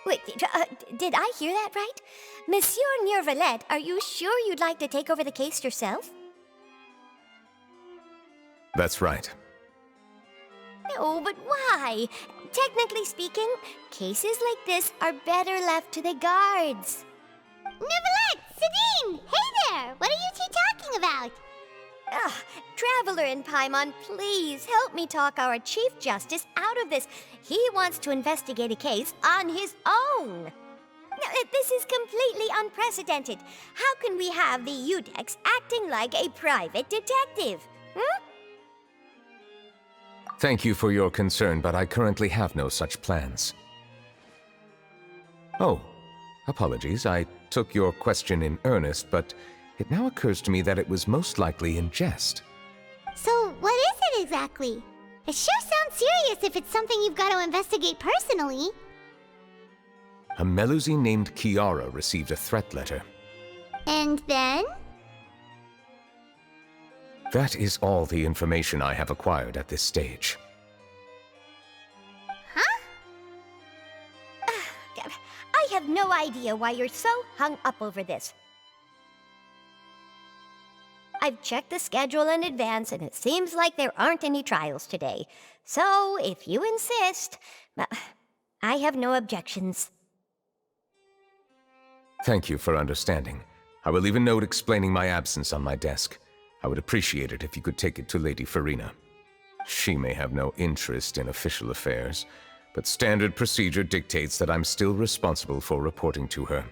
Wait, did I hear that right? Monsieur Neuvillette, are you sure you'd like to take over the case yourself? That's right. No, but why? Technically speaking, cases like this are better left to the guards. Neuvillette! Sidine! Hey there! What are you two talking about? Traveler in Paimon, please help me talk our Chief Justice out of this. He wants to investigate a case on his own. Now, this is completely unprecedented. How can we have the Udex acting like a private detective? Thank you for your concern, but I currently have no such plans. Oh, apologies. I took your question in earnest, but it now occurs to me that it was most likely in jest. So, what is it exactly? It sure sounds serious if it's something you've got to investigate personally. A Melusine named Kiara received a threat letter. And then? That is all the information I have acquired at this stage. Huh? I have no idea why you're so hung up over this. I've checked the schedule in advance, and it seems like there aren't any trials today. So, if you insist, I have no objections. Thank you for understanding. I will leave a note explaining my absence on my desk. I would appreciate it if you could take it to Lady Farina. She may have no interest in official affairs, but standard procedure dictates that I'm still responsible for reporting to her.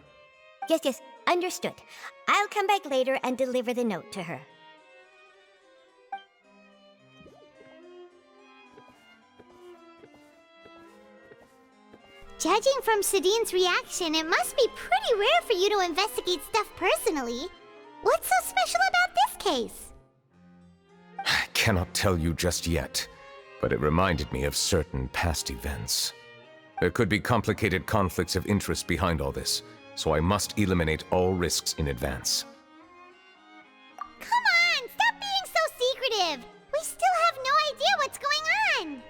Yes, understood. I'll come back later and deliver the note to her. Judging from Sidine's reaction, it must be pretty rare for you to investigate stuff personally. What's so special about this case? I cannot tell you just yet, but it reminded me of certain past events. There could be complicated conflicts of interest behind all this, so I must eliminate all risks in advance. Come on! Stop being so secretive! We still have no idea what's going on!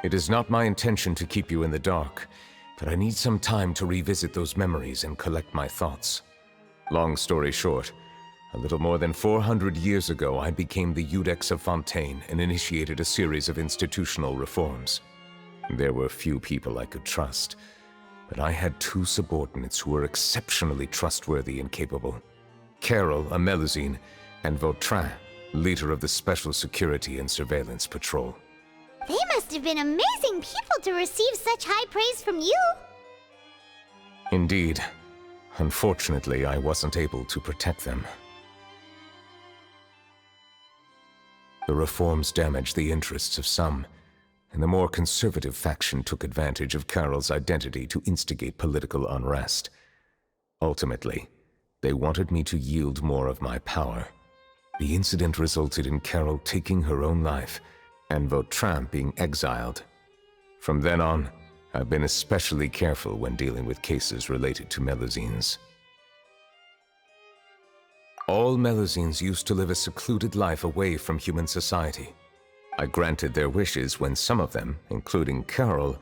It is not my intention to keep you in the dark, but I need some time to revisit those memories and collect my thoughts. Long story short, a little more than 400 years ago, I became the Udex of Fontaine and initiated a series of institutional reforms. There were few people I could trust, but I had two subordinates who were exceptionally trustworthy and capable. Carol, a Melusine, and Vautrin, leader of the Special Security and Surveillance Patrol. They must have been amazing people to receive such high praise from you! Indeed. Unfortunately, I wasn't able to protect them. The reforms damaged the interests of some, and the more conservative faction took advantage of Carol's identity to instigate political unrest. Ultimately, they wanted me to yield more of my power. The incident resulted in Carol taking her own life, and Vautrin being exiled. From then on, I've been especially careful when dealing with cases related to Melusines. All Melusines used to live a secluded life away from human society. I granted their wishes when some of them, including Carol,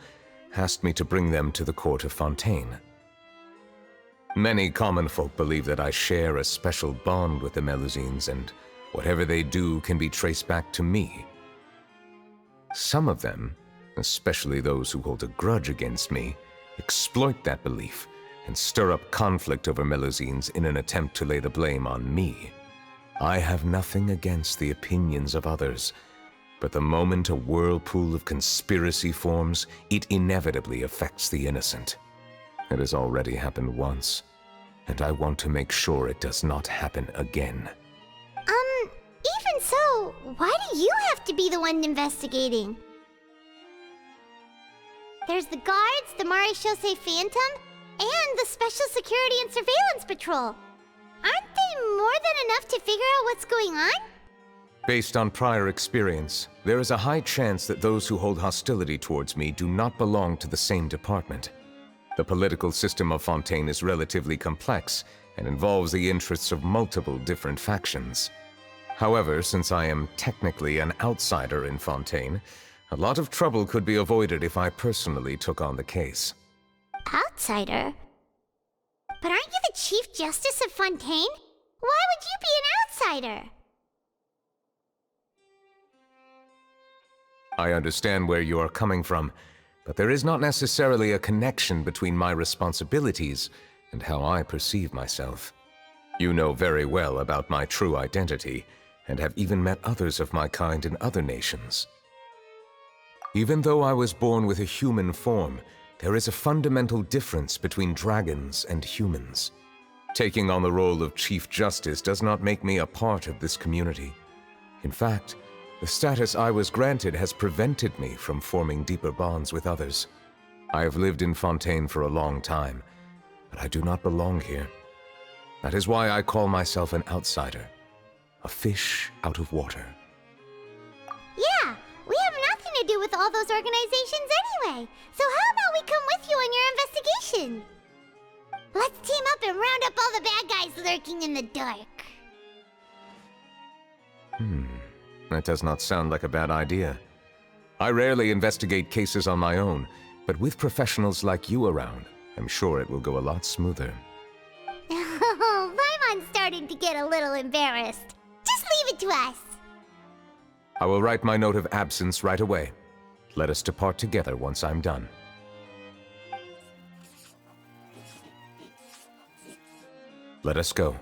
asked me to bring them to the court of Fontaine. Many common folk believe that I share a special bond with the Melusines, and whatever they do can be traced back to me. Some of them, especially those who hold a grudge against me, exploit that belief and stir up conflict over Melusines in an attempt to lay the blame on me. I have nothing against the opinions of others, but the moment a whirlpool of conspiracy forms, it inevitably affects the innocent. It has already happened once, and I want to make sure it does not happen again. Even so, why do you have to be the one investigating? There's the guards, the Marechaussee Phantom, and the Special Security and Surveillance Patrol. Aren't they more than enough to figure out what's going on? Based on prior experience, there is a high chance that those who hold hostility towards me do not belong to the same department. The political system of Fontaine is relatively complex and involves the interests of multiple different factions. However, since I am technically an outsider in Fontaine, a lot of trouble could be avoided if I personally took on the case. Outsider? But aren't you the Chief Justice of Fontaine? Why would you be an outsider? I understand where you are coming from, but there is not necessarily a connection between my responsibilities and how I perceive myself. You know very well about my true identity, and have even met others of my kind in other nations. Even though I was born with a human form, there is a fundamental difference between dragons and humans. Taking on the role of Chief Justice does not make me a part of this community. In fact, the status I was granted has prevented me from forming deeper bonds with others. I have lived in Fontaine for a long time, but I do not belong here. That is why I call myself an outsider, a fish out of water. Yeah, we have nothing to do with all those organizations anyway. So how about we come with you on your investigation? Let's team up and round up all the bad guys lurking in the dark. That does not sound like a bad idea. I rarely investigate cases on my own, but with professionals like you around, I'm sure it will go a lot smoother. Oh, Paimon's starting to get a little embarrassed. Just leave it to us. I will write my note of absence right away. Let us depart together once I'm done. Let us go.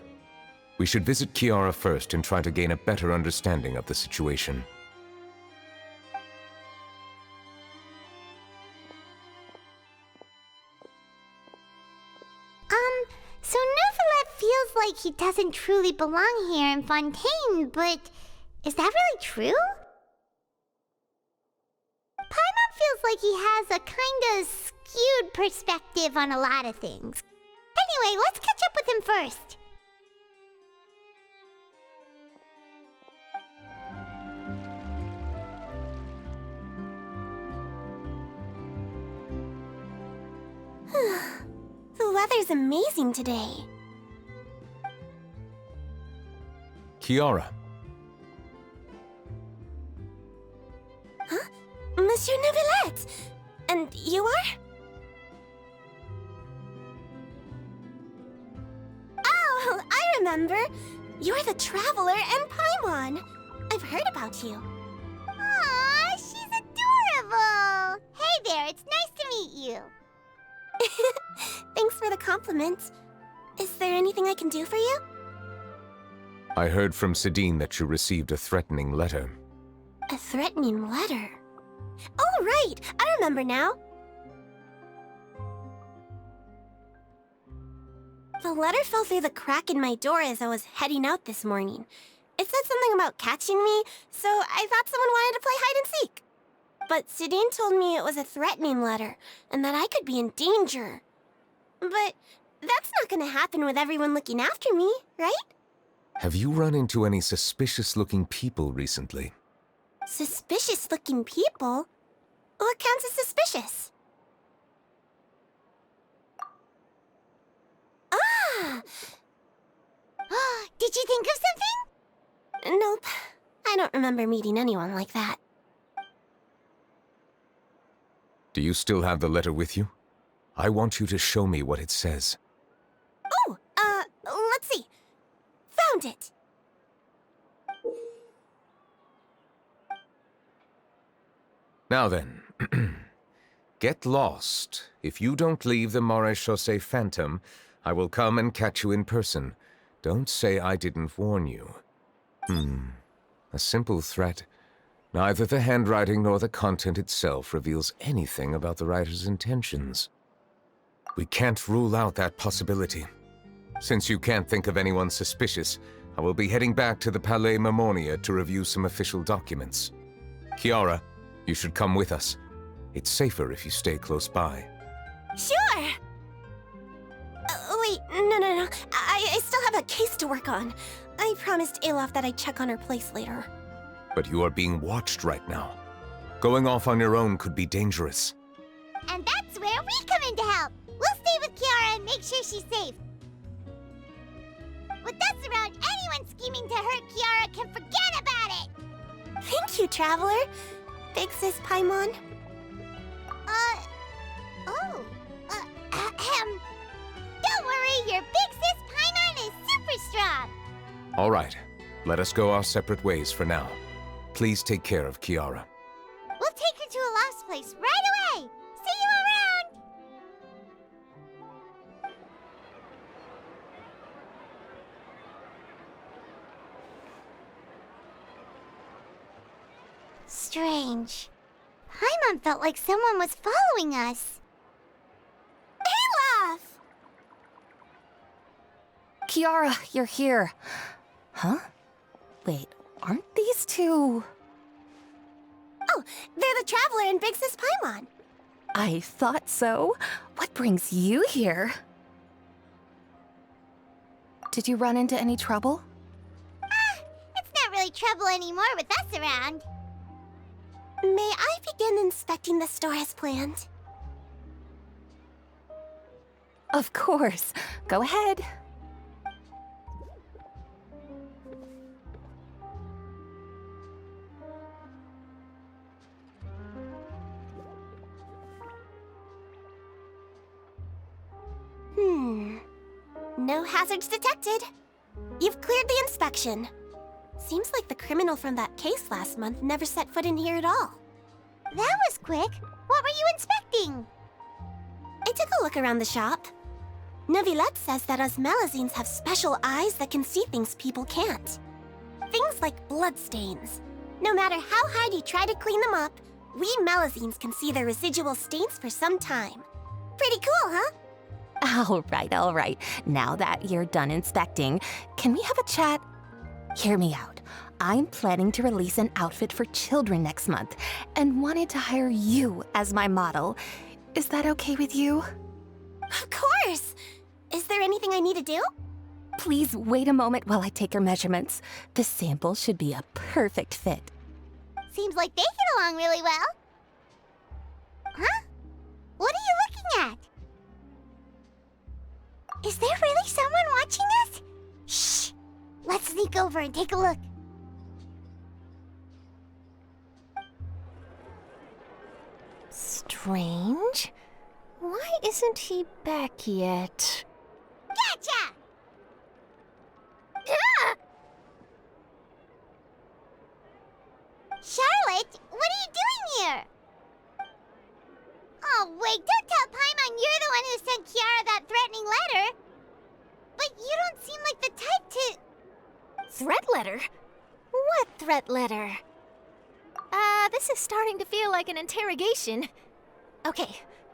We should visit Kiara first and try to gain a better understanding of the situation. So Neuvillette feels like he doesn't truly belong here in Fontaine, but is that really true? Paimon feels like he has a kinda skewed perspective on a lot of things. Anyway, let's catch up with him first. The weather's amazing today. Kiara. Huh? Monsieur Neuvillette! And you are? Oh, I remember! You're the Traveler and Paimon. I've heard about you. Aw, she's adorable! Hey there, it's nice to meet you. Thanks for the compliment. Is there anything I can do for you? I heard from Sidine that you received a threatening letter. A threatening letter? Oh, right! I remember now. The letter fell through the crack in my door as I was heading out this morning. It said something about catching me, so I thought someone wanted to play hide and seek. But Sidine told me it was a threatening letter, and that I could be in danger. But that's not gonna happen with everyone looking after me, right? Have you run into any suspicious-looking people recently? Suspicious-looking people? What counts as suspicious? Ah! Did you think of something? Nope. I don't remember meeting anyone like that. Do you still have the letter with you? I want you to show me what it says. Oh, let's see. Found it. Now then, get lost. If you don't leave the Maréchaussée Phantom, I will come and catch you in person. Don't say I didn't warn you. A simple threat. Neither the handwriting nor the content itself reveals anything about the writer's intentions. We can't rule out that possibility. Since you can't think of anyone suspicious, I will be heading back to the Palais Mermonia to review some official documents. Kiara, you should come with us. It's safer if you stay close by. Sure! Wait, no. I still have a case to work on. I promised Alof that I'd check on her place later. But you are being watched right now. Going off on your own could be dangerous. And that's where we come in to help. We'll stay with Kiara and make sure she's safe. With us around, anyone scheming to hurt Kiara can forget about it! Thank you, Traveler. Big Sis Paimon. All right, let us go our separate ways for now. Please take care of Kiara. We'll take her to a lost place right away! See you around! Strange. Paimon felt like someone was following us. Olaf! Kiara, you're here. Huh? Wait, aren't these two... Oh, they're the Traveler and Big Sis Paimon. I thought so. What brings you here? Did you run into any trouble? It's not really trouble anymore with us around. May I begin inspecting the store as planned? Of course. Go ahead. No hazards detected. You've cleared the inspection. Seems like the criminal from that case last month never set foot in here at all. That was quick. What were you inspecting? I took a look around the shop. Neuvillette says that us Melazines have special eyes that can see things people can't. Things like bloodstains. No matter how hard you try to clean them up, we Melazines can see their residual stains for some time. Pretty cool, huh? All right. Now that you're done inspecting, can we have a chat? Hear me out. I'm planning to release an outfit for children next month and wanted to hire you as my model. Is that okay with you? Of course! Is there anything I need to do? Please wait a moment while I take your measurements. The sample should be a perfect fit. Seems like they get along really well. Huh? What are you looking at? Is there really someone watching us? Shh! Let's sneak over and take a look. Strange. Why isn't he back yet? Gotcha! Ah! Charlotte, what are you doing here? Oh, wait, don't tell Paimon you're the one who sent Kiara that threatening letter. But you don't seem like the type to... Threat letter? What threat letter? This is starting to feel like an interrogation. Okay,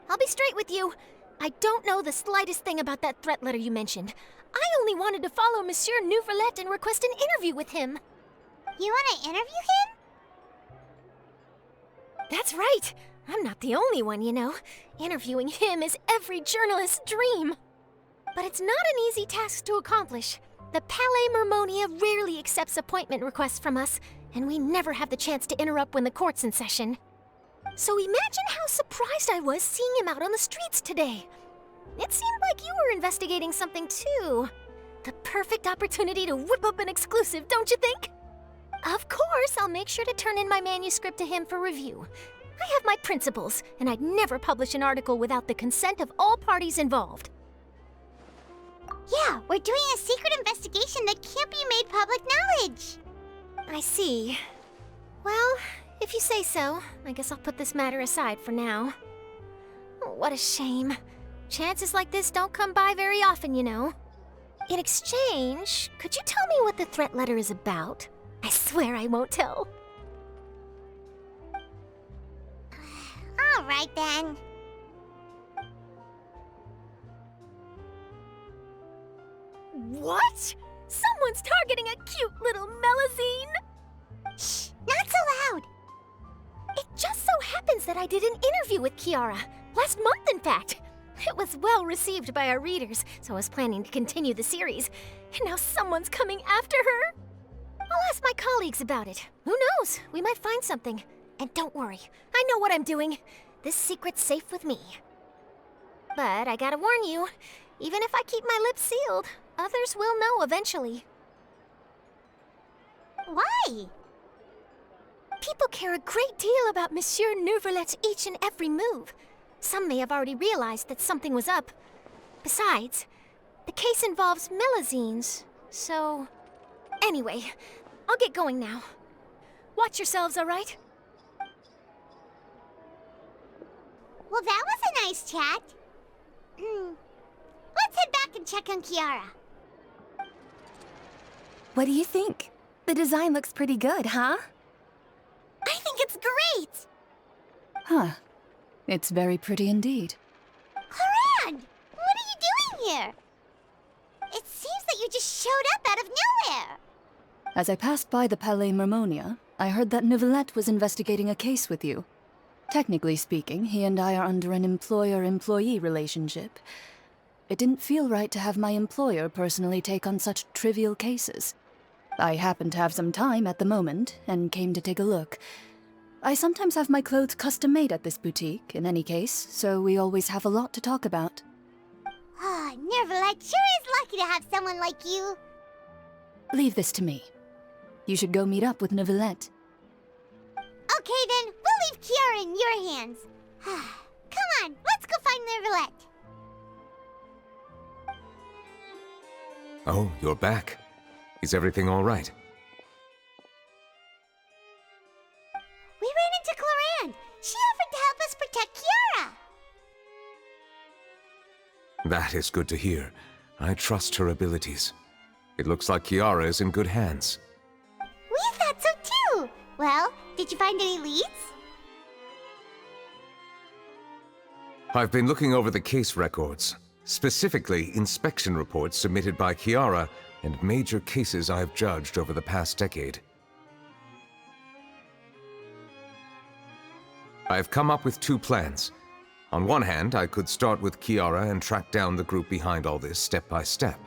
I'll be straight with you. I don't know the slightest thing about that threat letter you mentioned. I only wanted to follow Monsieur Neuvillette and request an interview with him. You want to interview him? That's right. I'm not the only one, you know. Interviewing him is every journalist's dream. But it's not an easy task to accomplish. The Palais Mermonia rarely accepts appointment requests from us, and we never have the chance to interrupt when the court's in session. So imagine how surprised I was seeing him out on the streets today. It seemed like you were investigating something too. The perfect opportunity to whip up an exclusive, don't you think? Of course, I'll make sure to turn in my manuscript to him for review. I have my principles, and I'd never publish an article without the consent of all parties involved. Yeah, we're doing a secret investigation that can't be made public knowledge. I see. Well, if you say so, I guess I'll put this matter aside for now. Oh, what a shame. Chances like this don't come by very often, you know. In exchange, could you tell me what the threat letter is about? I swear I won't tell. All right, then. What? Someone's targeting a cute little Melazine? Shh, not so loud. It just so happens that I did an interview with Kiara. Last month, in fact. It was well received by our readers, so I was planning to continue the series. And now someone's coming after her. I'll ask my colleagues about it. Who knows? We might find something. And don't worry, I know what I'm doing. This secret's safe with me. But I gotta warn you, even if I keep my lips sealed, others will know eventually. Why? People care a great deal about Monsieur Neuvillette's each and every move. Some may have already realized that something was up. Besides, the case involves Melazines, so... Anyway, I'll get going now. Watch yourselves, all right? Well, that was a nice chat. Let's head back and check on Kiara. What do you think? The design looks pretty good, huh? I think it's great! Huh. It's very pretty indeed. Haran! What are you doing here? It seems that you just showed up out of nowhere. As I passed by the Palais Mermonia, I heard that Neuvillette was investigating a case with you. Technically speaking, he and I are under an employer-employee relationship. It didn't feel right to have my employer personally take on such trivial cases. I happened to have some time at the moment, and came to take a look. I sometimes have my clothes custom-made at this boutique, in any case, so we always have a lot to talk about. Ah, Neuvillette sure is lucky to have someone like you. Leave this to me. You should go meet up with Neuvillette. Okay then, we'll leave Kiara in your hands. Come on, let's go find Neuvillette. Oh, you're back. Is everything all right? We ran into Clorande. She offered to help us protect Kiara. That is good to hear. I trust her abilities. It looks like Kiara is in good hands. We thought so too. Well, did you find any leads? I've been looking over the case records, specifically inspection reports submitted by Kiara and major cases I've judged over the past decade. I've come up with two plans. On one hand, I could start with Kiara and track down the group behind all this step by step.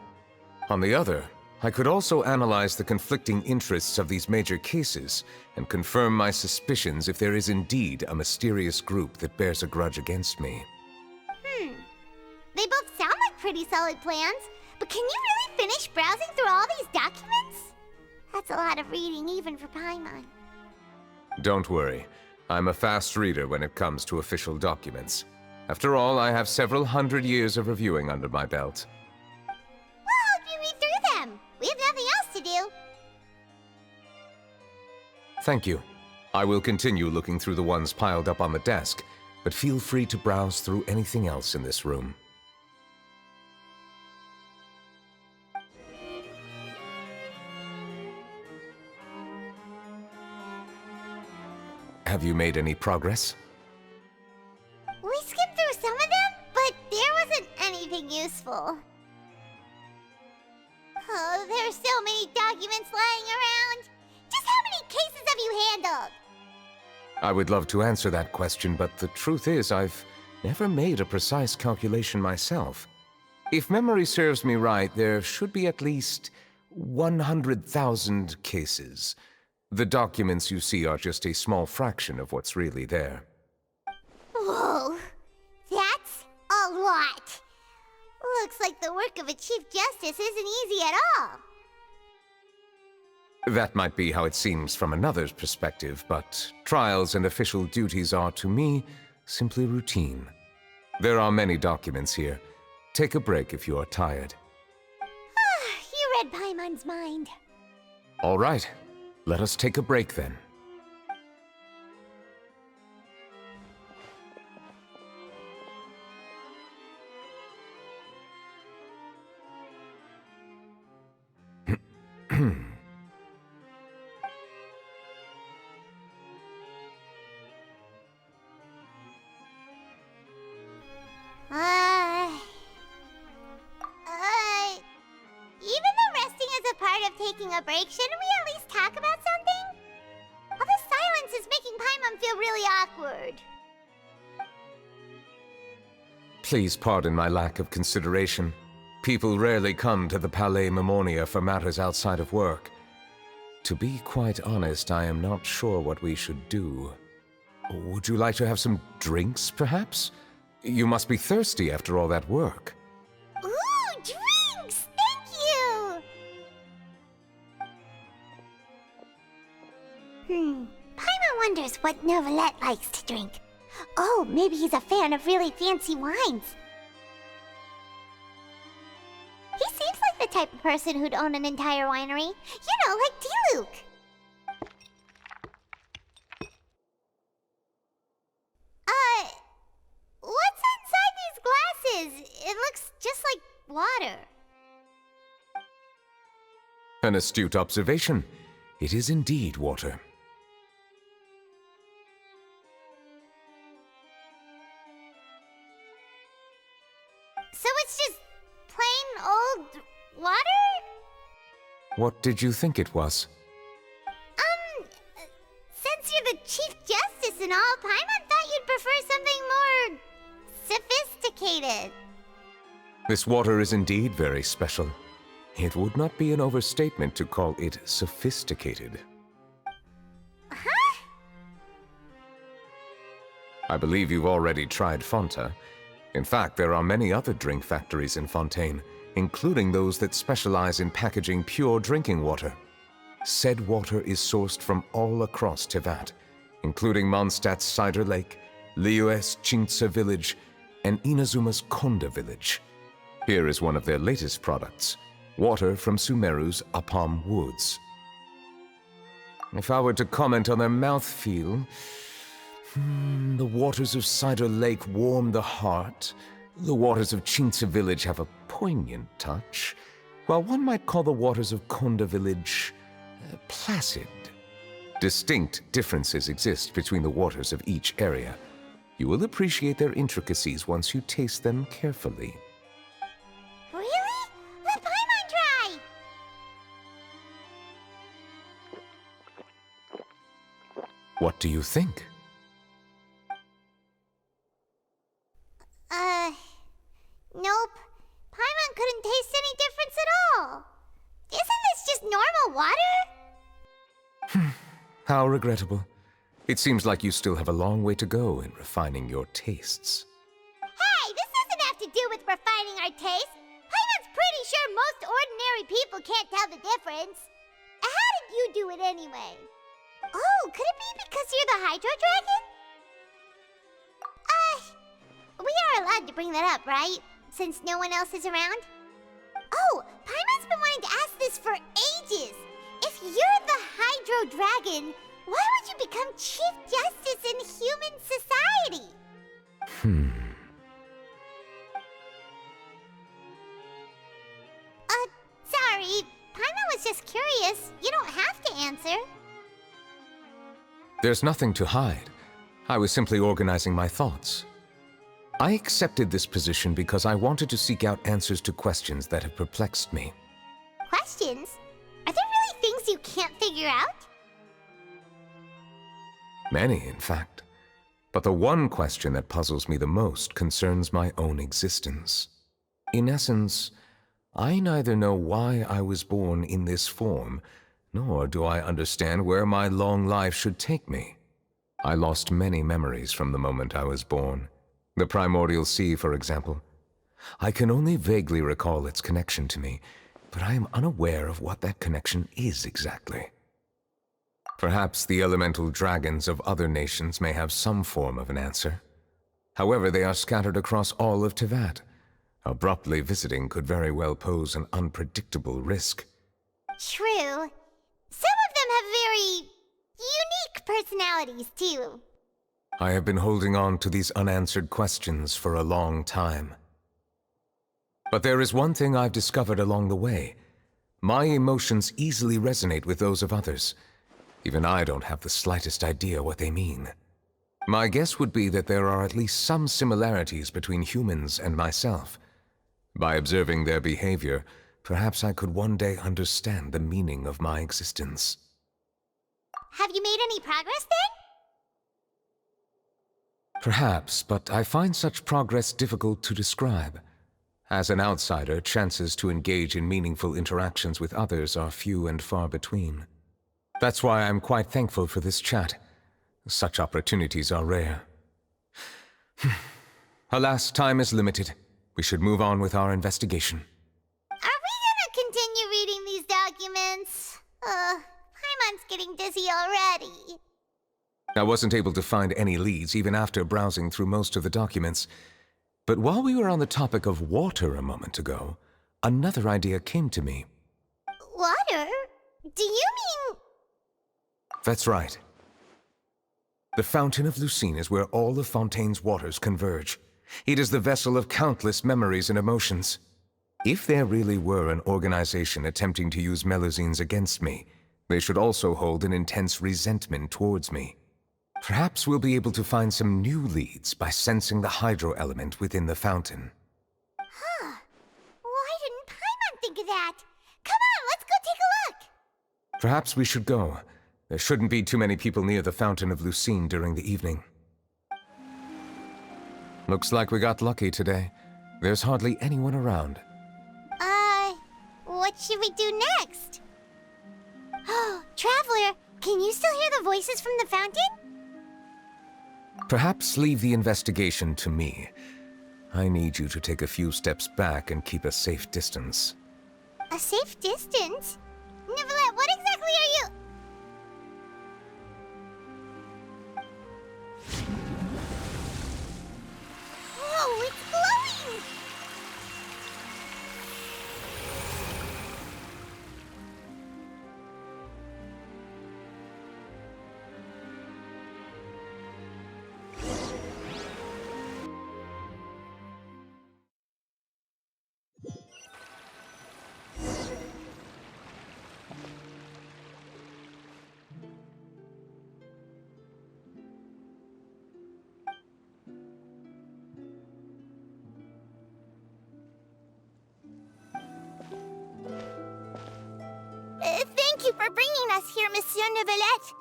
On the other, I could also analyze the conflicting interests of these major cases and confirm my suspicions if there is indeed a mysterious group that bears a grudge against me. They both sound like pretty solid plans, but can you really finish browsing through all these documents? That's a lot of reading even for Paimon. Don't worry. I'm a fast reader when it comes to official documents. After all, I have several hundred years of reviewing under my belt. We'll help you read through them. We have nothing else to do. Thank you. I will continue looking through the ones piled up on the desk, but feel free to browse through anything else in this room. Have you made any progress? We skimmed through some of them, but there wasn't anything useful. Oh, there's so many documents lying around. Just how many cases have you handled? I would love to answer that question, but the truth is I've never made a precise calculation myself. If memory serves me right, there should be at least 100,000 cases. The documents you see are just a small fraction of what's really there. Whoa, that's a lot. Looks like the work of a Chief Justice isn't easy at all. That might be how it seems from another's perspective, but trials and official duties are, to me, simply routine. There are many documents here. Take a break if you are tired. You read Paimon's mind. All right. Let us take a break then. Even though resting is a part of taking a break, shouldn't we at least talk about something? All this silence is making Paimon feel really awkward. Please pardon my lack of consideration. People rarely come to the Palais Mermonia for matters outside of work. To be quite honest, I am not sure what we should do. Would you like to have some drinks, perhaps? You must be thirsty after all that work. Ooh, drinks! Thank you! Paimon wonders what Neuvillette likes to drink. Oh, maybe he's a fan of really fancy wines. He seems like the type of person who'd own an entire winery. You know, like Diluc. What's inside these glasses? It looks just like water. An astute observation. It is indeed water. So it's just plain old water? What did you think it was? Since you're the Chief Justice and all, Paimon thought you'd prefer something more sophisticated. This water is indeed very special. It would not be an overstatement to call it sophisticated. Huh? I believe you've already tried Fonta. In fact, there are many other drink factories in Fontaine, including those that specialize in packaging pure drinking water. Said water is sourced from all across Teyvat, including Mondstadt's Cider Lake, Liyue's Chintsa village, and Inazuma's Konda village. Here is one of their latest products, water from Sumeru's Apam Woods. If I were to comment on their mouthfeel, the waters of Cider Lake warm the heart, the waters of Chintsa village have a poignant touch, while one might call the waters of Konda village placid. Distinct differences exist between the waters of each area. You will appreciate their intricacies once you taste them carefully. Really? Let Paimon try! What do you think? Nope. Paimon couldn't taste any difference at all. Isn't this just normal water? How regrettable. It seems like you still have a long way to go in refining your tastes. Hey, this doesn't have to do with refining our taste. Paimon's pretty sure most ordinary people can't tell the difference. How did you do it anyway? Oh, could it be because you're the Hydro Dragon? We are allowed to bring that up, right? Since no one else is around? Oh, Paimon's been wanting to ask this for ages. If you're the Hydro Dragon, why would you become Chief Justice in human society? Sorry. Paimon was just curious. You don't have to answer. There's nothing to hide. I was simply organizing my thoughts. I accepted this position because I wanted to seek out answers to questions that have perplexed me. Questions? Are there really things you can't figure out? Many, in fact. But the one question that puzzles me the most concerns my own existence. In essence, I neither know why I was born in this form, nor do I understand where my long life should take me. I lost many memories from the moment I was born. The primordial sea, for example. I can only vaguely recall its connection to me, but I am unaware of what that connection is exactly. Perhaps the elemental dragons of other nations may have some form of an answer. However, they are scattered across all of Teyvat. Abruptly visiting could very well pose an unpredictable risk. True. Some of them have very unique personalities, too. I have been holding on to these unanswered questions for a long time. But there is one thing I've discovered along the way. My emotions easily resonate with those of others. Even I don't have the slightest idea what they mean. My guess would be that there are at least some similarities between humans and myself. By observing their behavior, perhaps I could one day understand the meaning of my existence. Have you made any progress then? Perhaps, but I find such progress difficult to describe. As an outsider, chances to engage in meaningful interactions with others are few and far between. That's why I'm quite thankful for this chat. Such opportunities are rare. Alas, time is limited. We should move on with our investigation. Are we gonna continue reading these documents? Paimon's getting dizzy already. I wasn't able to find any leads even after browsing through most of the documents. But while we were on the topic of water a moment ago, another idea came to me. Water? Do you mean... That's right. The Fountain of Lucine is where all of Fontaine's waters converge. It is the vessel of countless memories and emotions. If there really were an organization attempting to use Melusines against me, they should also hold an intense resentment towards me. Perhaps we'll be able to find some new leads by sensing the hydro element within the fountain. Huh. Why didn't Paimon think of that? Come on, let's go take a look! Perhaps we should go. There shouldn't be too many people near the Fountain of Lucine during the evening. Looks like we got lucky today. There's hardly anyone around. What should we do next? Oh, Traveler, can you still hear the voices from the fountain? Perhaps leave the investigation to me. I need you to take a few steps back and keep a safe distance. A safe distance? Neuvillette, what exactly are you... Whoa, it's glowing! Thank you for bringing us here, Monsieur Neuvillette.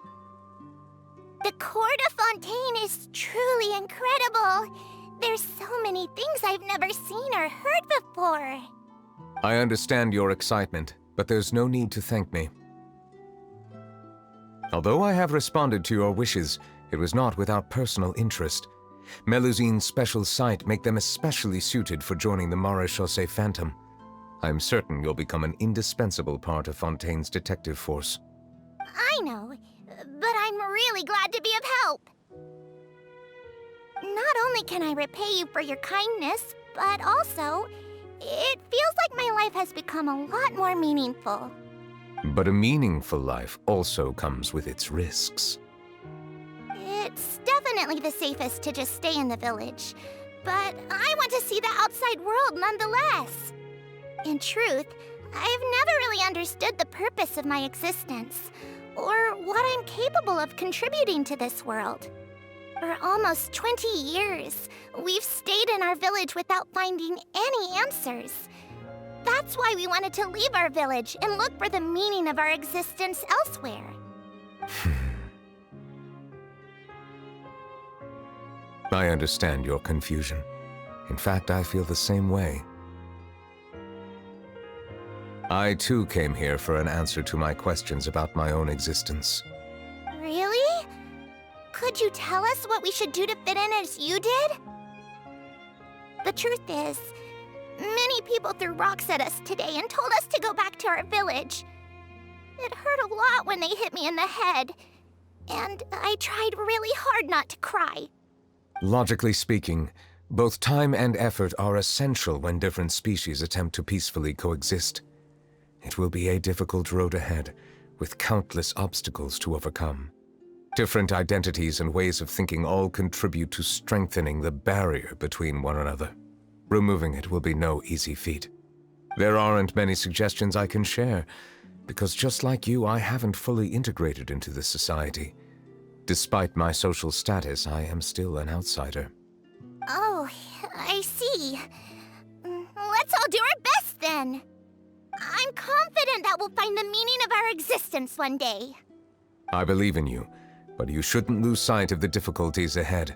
The court of Fontaine is truly incredible. There's so many things I've never seen or heard before. I understand your excitement, but there's no need to thank me. Although I have responded to your wishes, it was not without personal interest. Melusine's special sight make them especially suited for joining the Maréchaussée Phantom. I'm certain you'll become an indispensable part of Fontaine's detective force. I know, but I'm really glad to be of help. Not only can I repay you for your kindness, but also, it feels like my life has become a lot more meaningful. But a meaningful life also comes with its risks. It's definitely the safest to just stay in the village, but I want to see the outside world nonetheless. In truth, I've never really understood the purpose of my existence, or what I'm capable of contributing to this world. For almost 20 years, we've stayed in our village without finding any answers. That's why we wanted to leave our village and look for the meaning of our existence elsewhere. I understand your confusion. In fact, I feel the same way. I too came here for an answer to my questions about my own existence. Really? Could you tell us what we should do to fit in as you did? The truth is, many people threw rocks at us today and told us to go back to our village. It hurt a lot when they hit me in the head, and I tried really hard not to cry. Logically speaking, both time and effort are essential when different species attempt to peacefully coexist. It will be a difficult road ahead, with countless obstacles to overcome. Different identities and ways of thinking all contribute to strengthening the barrier between one another. Removing it will be no easy feat. There aren't many suggestions I can share, because just like you, I haven't fully integrated into this society. Despite my social status, I am still an outsider. Oh, I see. Let's all do our best then. I'm confident that we'll find the meaning of our existence one day. I believe in you, but you shouldn't lose sight of the difficulties ahead.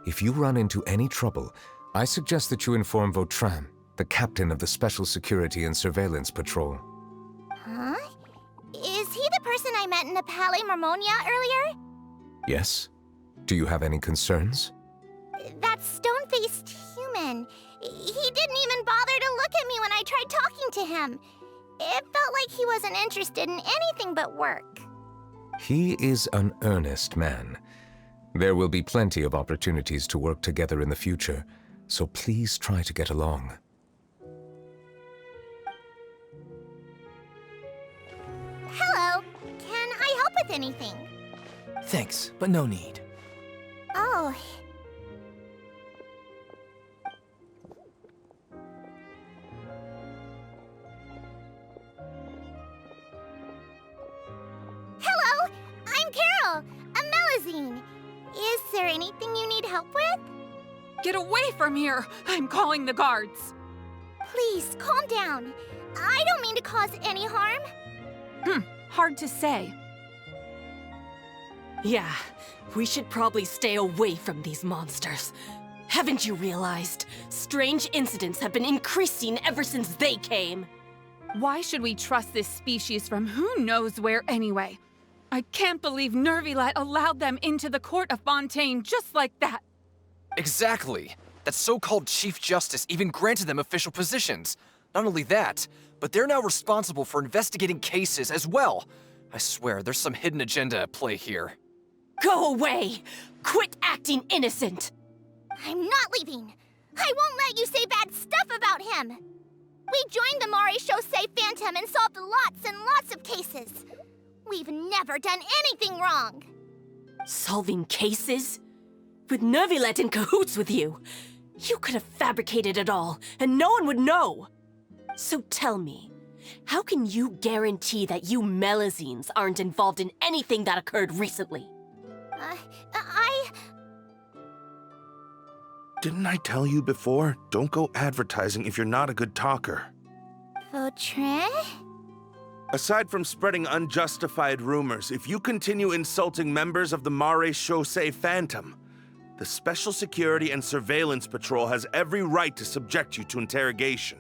If you run into any trouble, I suggest that you inform Vautrin, the captain of the Special Security and Surveillance Patrol. Huh? Is he the person I met in the Palais Marmonia earlier? Yes? Do you have any concerns? That stone-faced human. He didn't even bother to look at me when I tried talking to him. It felt like he wasn't interested in anything but work. He is an earnest man. There will be plenty of opportunities to work together in the future, so please try to get along. with anything. Thanks, but no need. Oh. Hello, I'm Carol, a Melazine. Is there anything you need help with? Get away from here! I'm calling the guards! Please, calm down. I don't mean to cause any harm. Hard to say. Yeah, we should probably stay away from these monsters. Haven't you realized? Strange incidents have been increasing ever since they came. Why should we trust this species from who knows where anyway? I can't believe Neuvillette allowed them into the court of Vautrin just like that. Exactly. That so-called Chief Justice even granted them official positions. Not only that, but they're now responsible for investigating cases as well. I swear, there's some hidden agenda at play here. Go away! Quit acting innocent! I'm not leaving. I won't let you say bad stuff about him. We joined the Mare Chaussee Phantom and solved lots and lots of cases. We've never done anything wrong. Solving cases? With Neuvillette in cahoots with you. You could have fabricated it all, and no one would know. So tell me, how can you guarantee that you Melazines aren't involved in anything that occurred recently? Didn't I tell you before? Don't go advertising if you're not a good talker. Vautrin? Aside from spreading unjustified rumors, if you continue insulting members of the Mare Chaussee Phantom, the Special Security and Surveillance Patrol has every right to subject you to interrogation.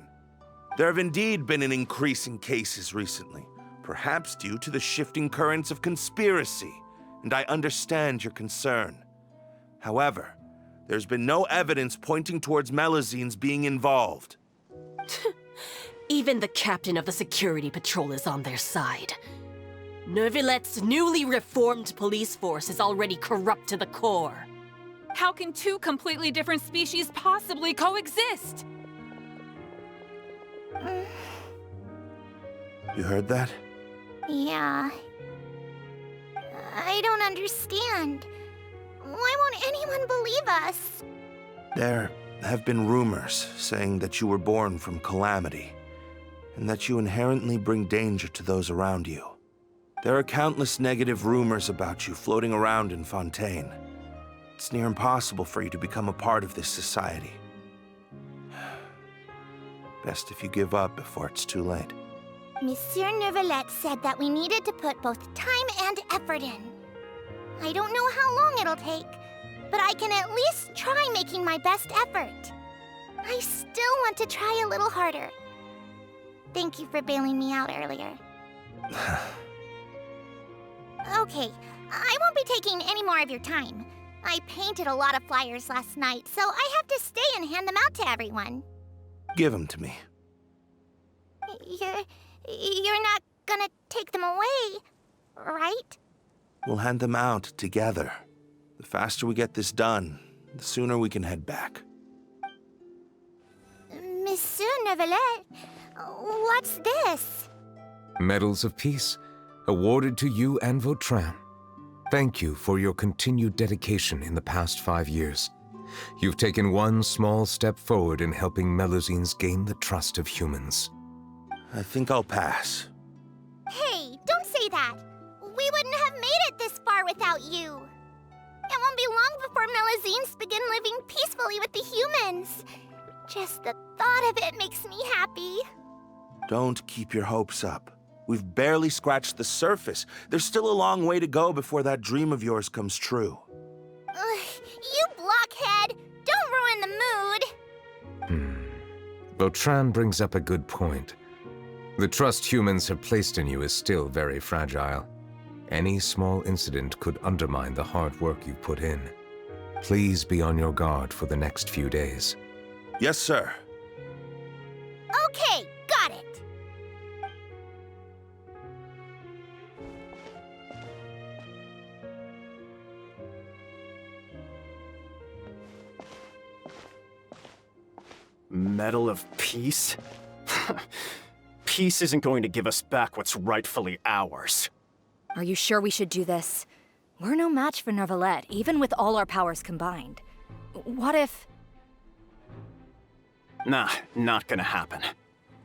There have indeed been an increase in cases recently, perhaps due to the shifting currents of conspiracy, and I understand your concern. However, there's been no evidence pointing towards Melazines being involved. Even the captain of the security patrol is on their side. Neuvillette's newly reformed police force is already corrupt to the core. How can two completely different species possibly coexist? You heard that? Yeah. I don't understand. Why won't anyone believe us? There have been rumors saying that you were born from calamity, and that you inherently bring danger to those around you. There are countless negative rumors about you floating around in Fontaine. It's near impossible for you to become a part of this society. Best if you give up before it's too late. Monsieur Neuvillette said that we needed to put both time and effort in. I don't know how long it'll take, but I can at least try making my best effort. I still want to try a little harder. Thank you for bailing me out earlier. Okay, I won't be taking any more of your time. I painted a lot of flyers last night, so I have to stay and hand them out to everyone. Give them to me. You're not gonna take them away, right? We'll hand them out together. The faster we get this done, the sooner we can head back. Monsieur Neuvillette, what's this? Medals of Peace, awarded to you and Vautrin. Thank you for your continued dedication in the past 5 years. You've taken one small step forward in helping Melazines gain the trust of humans. I think I'll pass. Hey, don't say that. We wouldn't have made it this far without you. It won't be long before Melazines begin living peacefully with the humans. Just the thought of it makes me happy. Don't keep your hopes up. We've barely scratched the surface. There's still a long way to go before that dream of yours comes true. You blockhead! Don't ruin the mood! Vautrin brings up a good point. The trust humans have placed in you is still very fragile. Any small incident could undermine the hard work you've put in. Please be on your guard for the next few days. Yes, sir. Okay, got it. Medal of Peace? Peace isn't going to give us back what's rightfully ours. Are you sure we should do this? We're no match for Neuvillette, even with all our powers combined. What if... Nah, not gonna happen.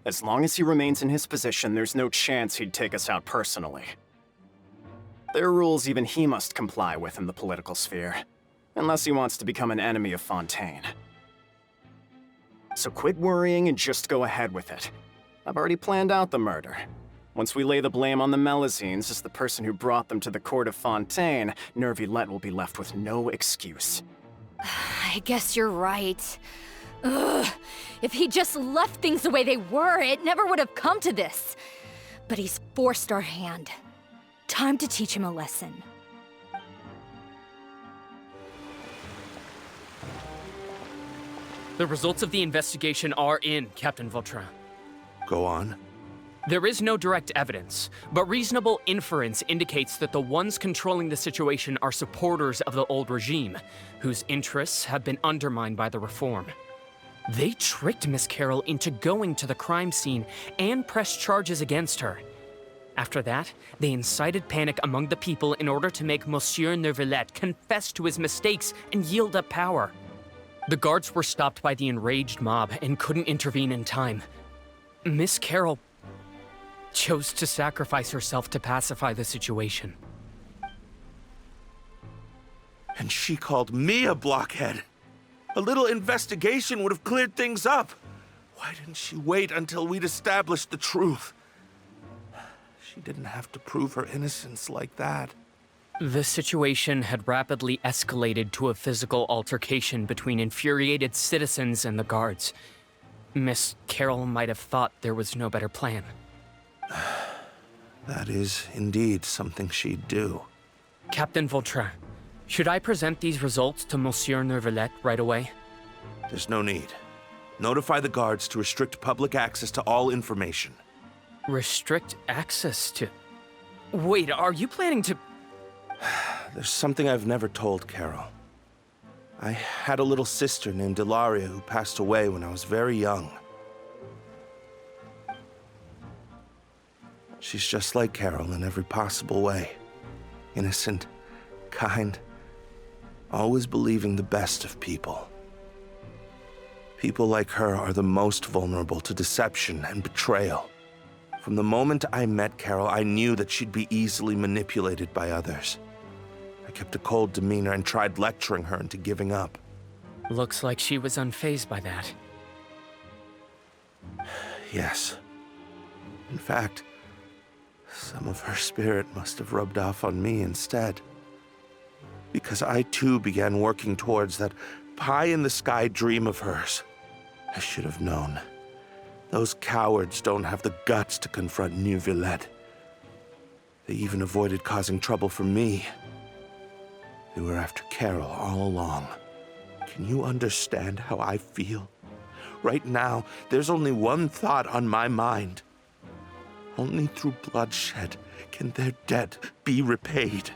As long as he remains in his position, there's no chance he'd take us out personally. There are rules even he must comply with in the political sphere, unless he wants to become an enemy of Fontaine. So quit worrying and just go ahead with it. I've already planned out the murder. Once we lay the blame on the Melusines as the person who brought them to the court of Fontaine, Neuvillette will be left with no excuse. I guess you're right. Ugh. If he just left things the way they were, it never would have come to this. But he's forced our hand. Time to teach him a lesson. The results of the investigation are in, Captain Vautrin. Go on. There is no direct evidence, but reasonable inference indicates that the ones controlling the situation are supporters of the old regime, whose interests have been undermined by the reform. They tricked Miss Carroll into going to the crime scene and pressed charges against her. After that, they incited panic among the people in order to make Monsieur Neuvillette confess to his mistakes and yield up power. The guards were stopped by the enraged mob and couldn't intervene in time. Miss Carroll chose to sacrifice herself to pacify the situation. And she called me a blockhead. A little investigation would have cleared things up. Why didn't she wait until we'd established the truth? She didn't have to prove her innocence like that. The situation had rapidly escalated to a physical altercation between infuriated citizens and the guards. Miss Carroll might have thought there was no better plan. That is indeed something she'd do. Captain Vautrin, should I present these results to Monsieur Neuvillette right away? There's no need. Notify the guards to restrict public access to all information. Restrict access to... Wait, are you planning to... There's something I've never told Carol. I had a little sister named Ilaria who passed away when I was very young. She's just like Carol in every possible way. Innocent, kind, always believing the best of people. People like her are the most vulnerable to deception and betrayal. From the moment I met Carol, I knew that she'd be easily manipulated by others. I kept a cold demeanor and tried lecturing her into giving up. Looks like she was unfazed by that. Yes. In fact, some of her spirit must have rubbed off on me instead. Because I too began working towards that pie-in-the-sky dream of hers. I should have known. Those cowards don't have the guts to confront Neuvillette. They even avoided causing trouble for me. They were after Carol all along. Can you understand how I feel? Right now, there's only one thought on my mind. Only through bloodshed can their debt be repaid.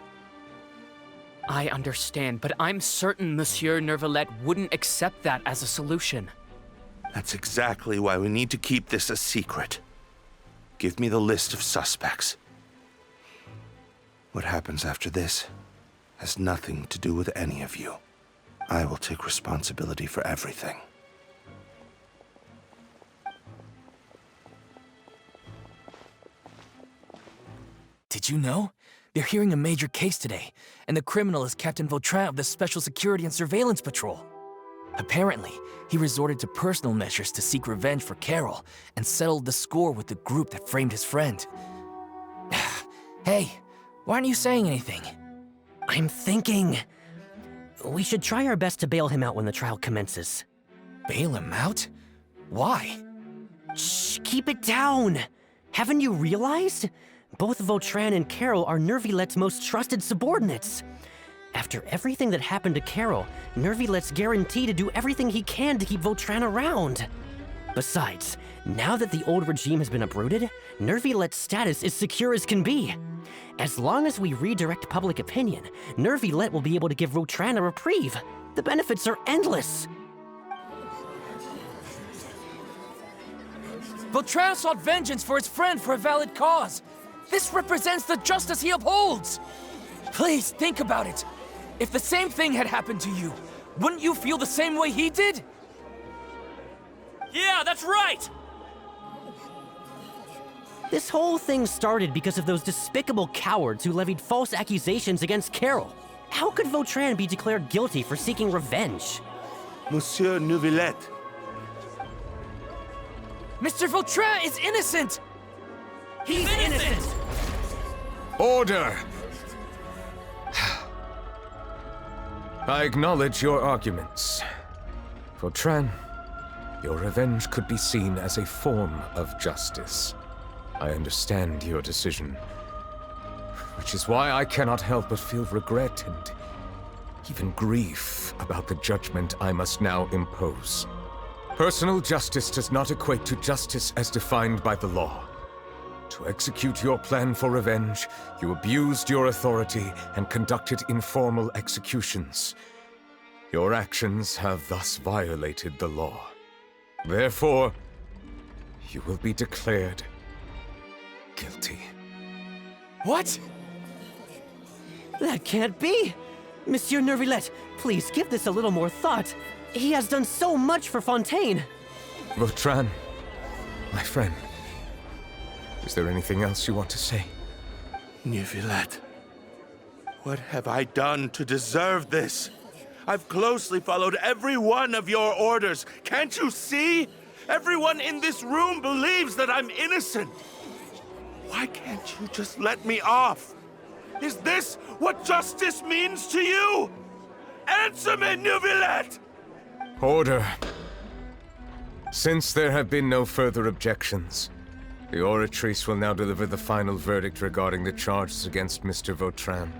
I understand, but I'm certain Monsieur Neuvillette wouldn't accept that as a solution. That's exactly why we need to keep this a secret. Give me the list of suspects. What happens after this has nothing to do with any of you. I will take responsibility for everything. Did you know? They're hearing a major case today, and the criminal is Captain Vautrin of the Special Security and Surveillance Patrol. Apparently, he resorted to personal measures to seek revenge for Carol and settled the score with the group that framed his friend. Hey, why aren't you saying anything? I'm thinking... we should try our best to bail him out when the trial commences. Bail him out? Why? Shh, keep it down! Haven't you realized? Both Vautrin and Carol are Neuvillette's most trusted subordinates. After everything that happened to Carol, Neuvillette's guaranteed to do everything he can to keep Vautrin around. Besides, now that the old regime has been uprooted, Neuvillette's status is secure as can be. As long as we redirect public opinion, Neuvillette will be able to give Vautrin a reprieve. The benefits are endless. Vautrin sought vengeance for his friend for a valid cause. This represents the justice he upholds! Please, think about it. If the same thing had happened to you, wouldn't you feel the same way he did? Yeah, that's right! This whole thing started because of those despicable cowards who levied false accusations against Carol. How could Vautrin be declared guilty for seeking revenge? Monsieur Neuvillette. Mr. Vautrin is innocent! He's innocent! Order! I acknowledge your arguments. Vautrin, your revenge could be seen as a form of justice. I understand your decision, which is why I cannot help but feel regret and even grief about the judgment I must now impose. Personal justice does not equate to justice as defined by the law. To execute your plan for revenge, you abused your authority and conducted informal executions. Your actions have thus violated the law. Therefore, you will be declared guilty. What? That can't be! Monsieur Neuvillette, please give this a little more thought. He has done so much for Fontaine. Vautrin, my friend, is there anything else you want to say? Neuvillette, what have I done to deserve this? I've closely followed every one of your orders. Can't you see? Everyone in this room believes that I'm innocent. Why can't you just let me off? Is this what justice means to you? Answer me, Neuvillette! Order. Since there have been no further objections, the Oratrice will now deliver the final verdict regarding the charges against Mr. Vautrin.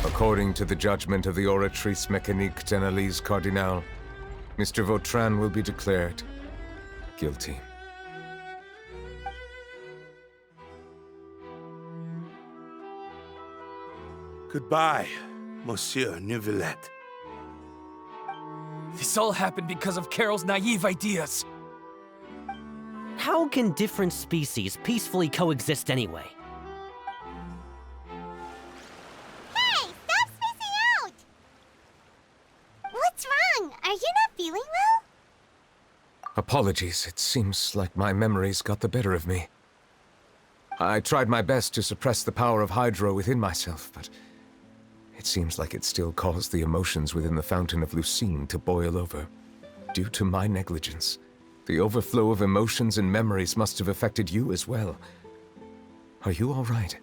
According to the judgment of the Oratrice Mécanique d'Analyse Cardinal, Mr. Vautrin will be declared guilty. Goodbye, Monsieur Neuvillette. This all happened because of Carol's naive ideas. How can different species peacefully coexist anyway? Hey, stop spacing out! What's wrong? Are you not feeling well? Apologies, it seems like my memories got the better of me. I tried my best to suppress the power of Hydro within myself, but it seems like it still caused the emotions within the Fountain of Lucine to boil over. Due to my negligence, the overflow of emotions and memories must have affected you as well. Are you all right?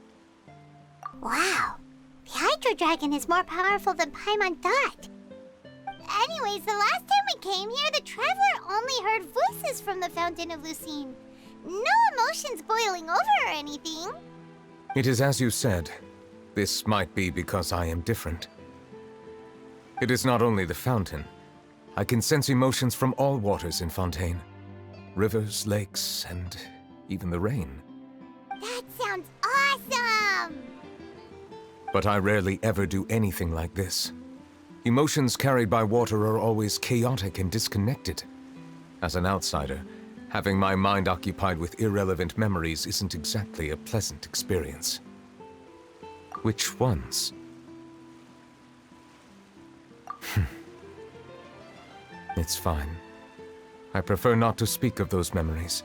Wow. The Hydro Dragon is more powerful than Paimon thought. Anyways, the last time we came here, the Traveler only heard voices from the Fountain of Lucine. No emotions boiling over or anything. It is as you said. This might be because I am different. It is not only the fountain. I can sense emotions from all waters in Fontaine. Rivers, lakes, and even the rain. That sounds awesome! But I rarely ever do anything like this. Emotions carried by water are always chaotic and disconnected. As an outsider, having my mind occupied with irrelevant memories isn't exactly a pleasant experience. Which ones? It's fine. I prefer not to speak of those memories.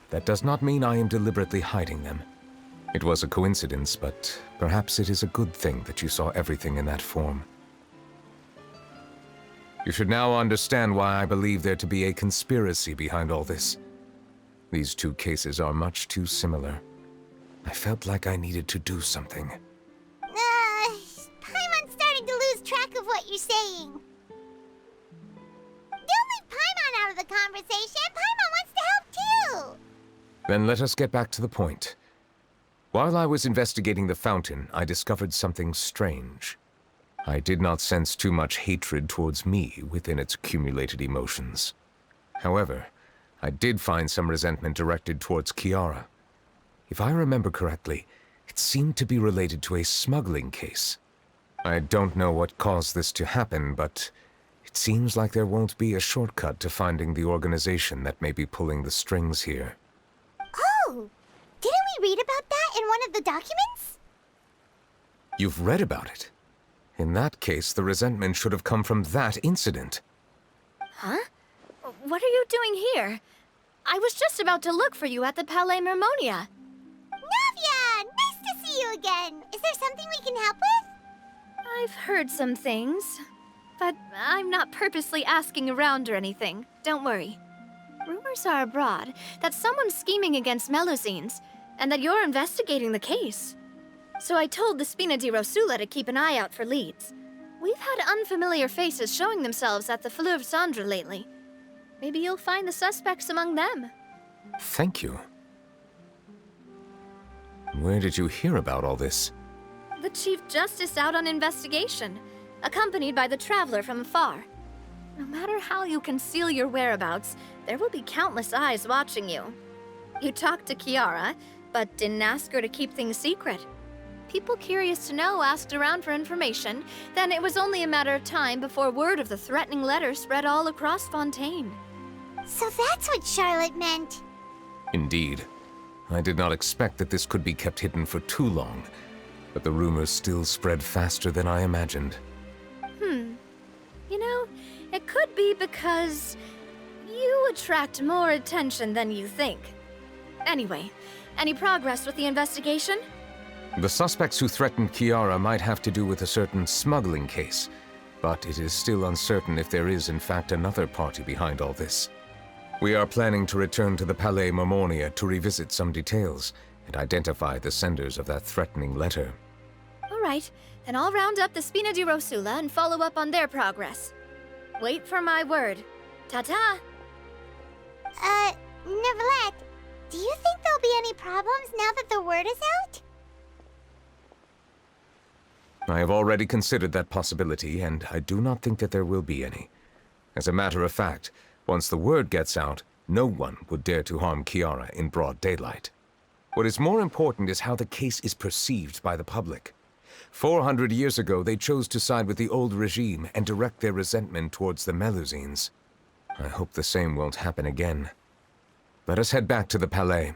That does not mean I am deliberately hiding them. It was a coincidence, but perhaps it is a good thing that you saw everything in that form. You should now understand why I believe there to be a conspiracy behind all this. These two cases are much too similar. I felt like I needed to do something. Paimon's starting to lose track of what you're saying. Don't leave Paimon out of the conversation. Paimon wants to help too. Then let us get back to the point. While I was investigating the fountain, I discovered something strange. I did not sense too much hatred towards me within its accumulated emotions. However, I did find some resentment directed towards Kiara. If I remember correctly, it seemed to be related to a smuggling case. I don't know what caused this to happen, but it It seems like there won't be a shortcut to finding the organization that may be pulling the strings here. Oh! Didn't we read about that in one of the documents? You've read about it? In that case, the resentment should have come from that incident. Huh? What are you doing here? I was just about to look for you at the Palais Mermonia. Navia! Nice to see you again! Is there something we can help with? I've heard some things, but I'm not purposely asking around or anything. Don't worry. Rumors are abroad that someone's scheming against Melusines, and that you're investigating the case. So I told the Spina di Rosula to keep an eye out for leads. We've had unfamiliar faces showing themselves at the Fleuve Cendre lately. Maybe you'll find the suspects among them. Thank you. Where did you hear about all this? The Chief Justice out on investigation, accompanied by the Traveler from afar. No matter how you conceal your whereabouts, there will be countless eyes watching you. You talked to Kiara, but didn't ask her to keep things secret. People curious to know asked around for information, then it was only a matter of time before word of the threatening letter spread all across Fontaine. So that's what Charlotte meant. Indeed. I did not expect that this could be kept hidden for too long, but the rumors still spread faster than I imagined. You know, it could be because you attract more attention than you think. Anyway, any progress with the investigation? The suspects who threatened Kiara might have to do with a certain smuggling case, but it is still uncertain if there is in fact another party behind all this. We are planning to return to the Palais Mermonia to revisit some details and identify the senders of that threatening letter. All right, then I'll round up the Spina di Rosula and follow up on their progress. Wait for my word. Ta-ta! Neuvillette, do you think there'll be any problems now that the word is out? I have already considered that possibility, and I do not think that there will be any. As a matter of fact, once the word gets out, no one would dare to harm Kiara in broad daylight. What is more important is how the case is perceived by the public. 400 years ago, they chose to side with the old regime and direct their resentment towards the Melusines. I hope the same won't happen again. Let us head back to the Palais.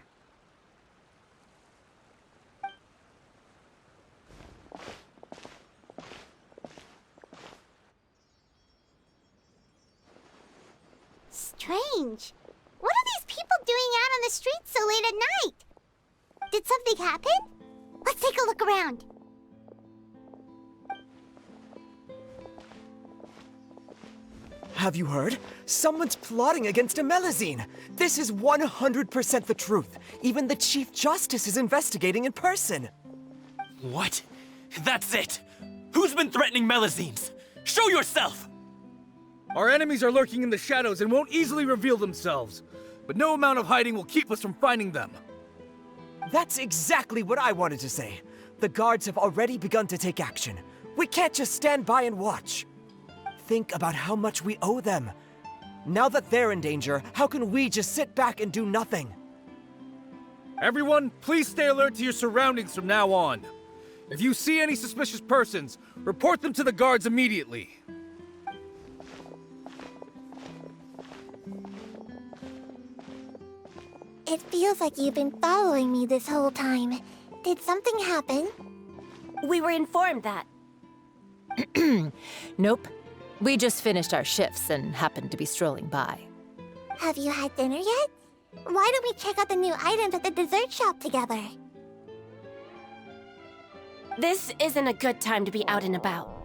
Strange. What are these people doing out on the streets so late at night? Did something happen? Let's take a look around. Have you heard? Someone's plotting against a Melusine. This is 100% the truth. Even the Chief Justice is investigating in person. What? That's it! Who's been threatening Melusines? Show yourself! Our enemies are lurking in the shadows and won't easily reveal themselves. But no amount of hiding will keep us from finding them. That's exactly what I wanted to say. The guards have already begun to take action. We can't just stand by and watch. Think about how much we owe them. Now that they're in danger, how can we just sit back and do nothing? Everyone, please stay alert to your surroundings from now on. If you see any suspicious persons, report them to the guards immediately. It feels like you've been following me this whole time. Did something happen? We were informed that. Nope. We just finished our shifts and happened to be strolling by. Have you had dinner yet? Why don't we check out the new items at the dessert shop together? This isn't a good time to be out and about.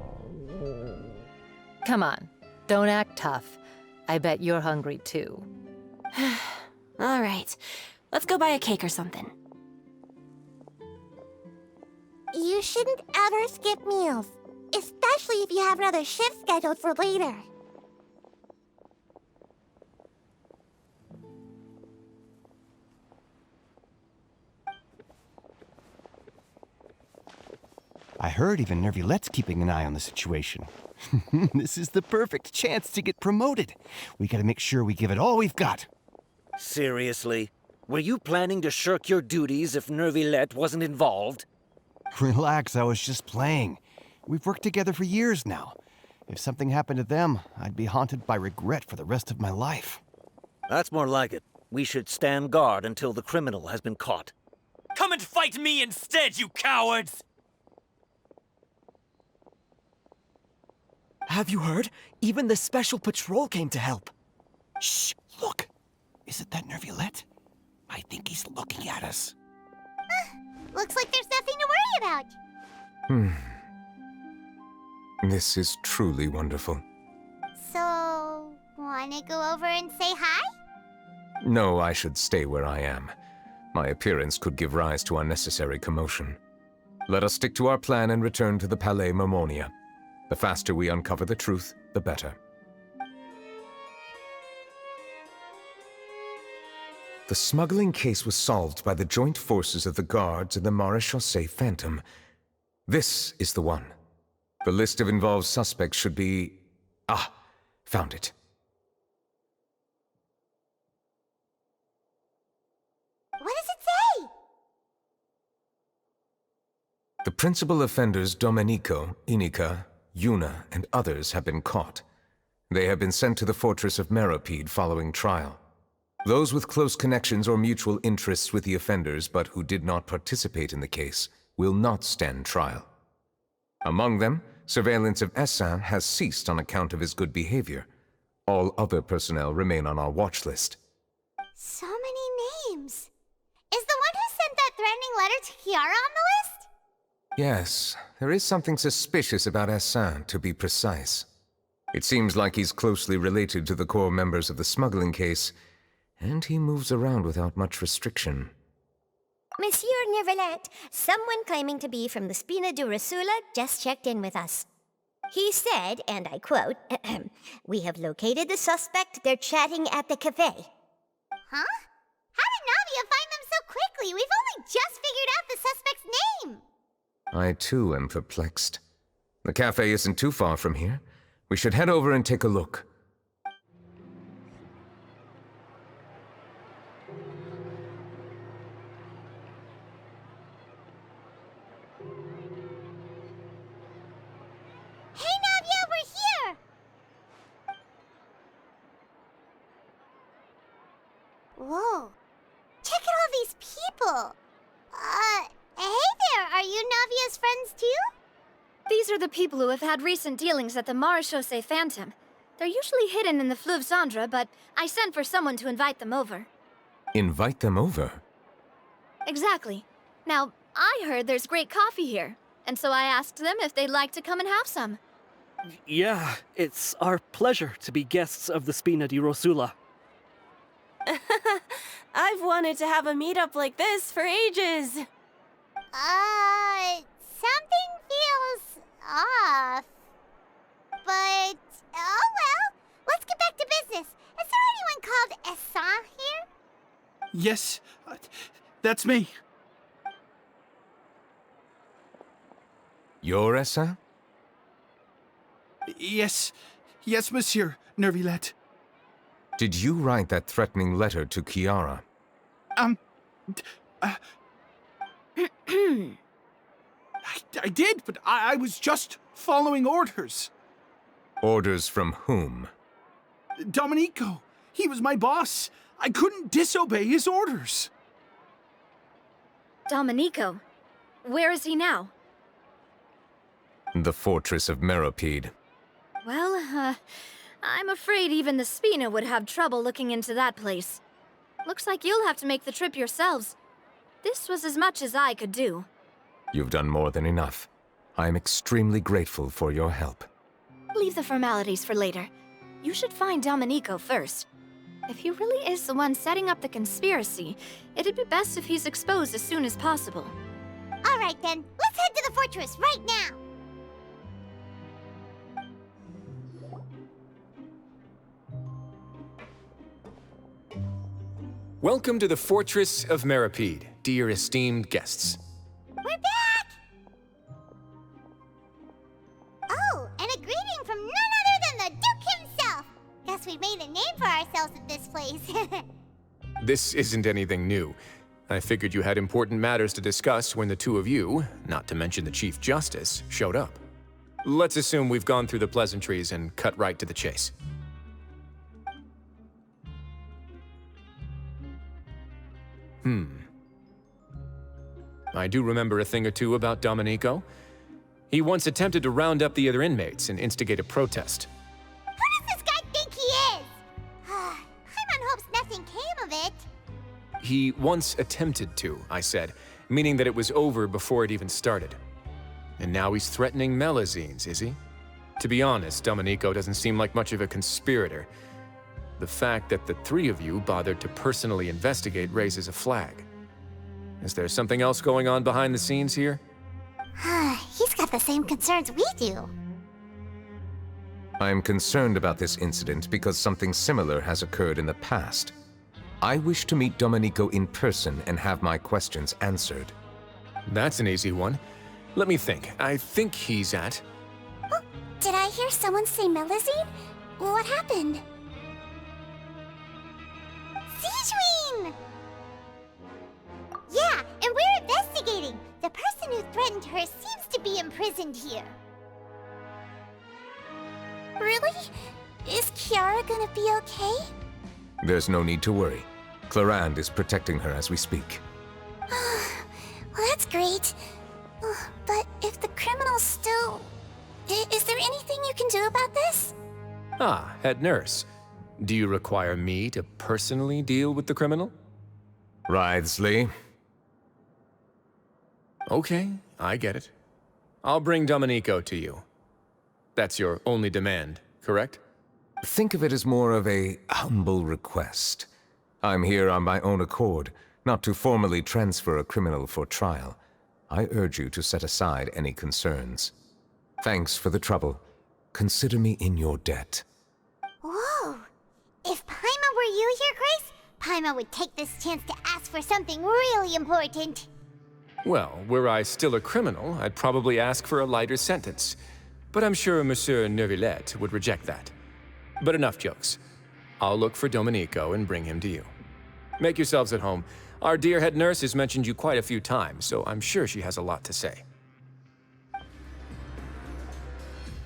Come on, don't act tough. I bet you're hungry too. All right, let's go buy a cake or something. You shouldn't ever skip meals, especially if you have another shift scheduled for later. I heard even Neuvillette's keeping an eye on the situation. This is the perfect chance to get promoted. We gotta make sure we give it all we've got. Seriously? Were you planning to shirk your duties if Neuvillette wasn't involved? Relax, I was just playing. We've worked together for years now. If something happened to them, I'd be haunted by regret for the rest of my life. That's more like it. We should stand guard until the criminal has been caught. Come and fight me instead, you cowards! Have you heard? Even the Special Patrol came to help. Shh! Look! Isn't that Neuvillette? I think he's looking at us. Looks like there's nothing to worry about. This is truly wonderful. So, wanna go over and say hi? No, I should stay where I am. My appearance could give rise to unnecessary commotion. Let us stick to our plan and return to the Palais Mermonia. The faster we uncover the truth, the better. The smuggling case was solved by the joint forces of the guards and the Maréchaussée Phantom. This is the one. The list of involved suspects should be... Ah, found it. What does it say? The principal offenders Domenico, Inica, Yuna, and others have been caught. They have been sent to the fortress of Meropide following trial. Those with close connections or mutual interests with the offenders but who did not participate in the case will not stand trial. Among them, surveillance of Essin has ceased on account of his good behavior. All other personnel remain on our watch list. So many names. Is the one who sent that threatening letter to Kiara on the list? Yes, there is something suspicious about Essin, to be precise. It seems like he's closely related to the core members of the smuggling case, and he moves around without much restriction. Monsieur Neuvillette, someone claiming to be from the Spina Durasula just checked in with us. He said, and I quote, "We have located the suspect. They're chatting at the cafe." Huh? How did Navia find them so quickly? We've only just figured out the suspect's name. I too am perplexed. The cafe isn't too far from here. We should head over and take a look. Hey, Navia, we're here! Whoa. Check out all these people. Hey there, are you Navia's friends too? These are the people who have had recent dealings at the Maréchaussée Phantom. They're usually hidden in the Fleuve Cendre, but I sent for someone to invite them over. Invite them over? Exactly. Now, I heard there's great coffee here, and so I asked them if they'd like to come and have some. Yeah, it's our pleasure to be guests of the Spina di Rosula. I've wanted to have a meetup like this for ages. Something feels off. But, oh well, let's get back to business. Is there anyone called Essin here? Yes, that's me. You're Essin? Yes, monsieur Neuvillette. Did you write that threatening letter to Kiara? I did, but I was just following orders. Orders from whom? Domenico. He was my boss. I couldn't disobey his orders. Domenico? Where is he now? The fortress of Meropide. Well, I'm afraid even the Spina would have trouble looking into that place. Looks like you'll have to make the trip yourselves. This was as much as I could do. You've done more than enough. I am extremely grateful for your help. Leave the formalities for later. You should find Domenico first. If he really is the one setting up the conspiracy, it'd be best if he's exposed as soon as possible. All right then, let's head to the fortress right now. Welcome to the Fortress of Meropide, dear esteemed guests. We're back! Oh, and a greeting from none other than the Duke himself! Guess we've made a name for ourselves at this place. This isn't anything new. I figured you had important matters to discuss when the two of you, not to mention the Chief Justice, showed up. Let's assume we've gone through the pleasantries and cut right to the chase. I do remember a thing or two about Domenico. He once attempted to round up the other inmates and instigate a protest. Who does this guy think he is? Paimon hopes nothing came of it. He once attempted to, I said, meaning that it was over before it even started. And now he's threatening Melazines, is he? To be honest, Domenico doesn't seem like much of a conspirator. The fact that the three of you bothered to personally investigate raises a flag. Is there something else going on behind the scenes here? He's got the same concerns we do. I am concerned about this incident because something similar has occurred in the past. I wish to meet Domenico in person and have my questions answered. That's an easy one. Let me think. I think he's at... Oh, did I hear someone say Melazine? What happened? Sigewinne! Yeah, and we're investigating. The person who threatened her seems to be imprisoned here. Really? Is Kiara gonna be okay? There's no need to worry. Clarande is protecting her as we speak. Well, that's great. But if the criminal's still... Is there anything you can do about this? Ah, head nurse. Do you require me to personally deal with the criminal? Wriothesley. Okay, I get it. I'll bring Domenico to you. That's your only demand, correct? Think of it as more of a humble request. I'm here on my own accord, not to formally transfer a criminal for trial. I urge you to set aside any concerns. Thanks for the trouble. Consider me in your debt. Whoa! If Paimon were you here, Grace, Paimon would take this chance to ask for something really important. Well, were I still a criminal, I'd probably ask for a lighter sentence. But I'm sure Monsieur Neuvillette would reject that. But enough jokes. I'll look for Domenico and bring him to you. Make yourselves at home. Our dear head nurse has mentioned you quite a few times, so I'm sure she has a lot to say.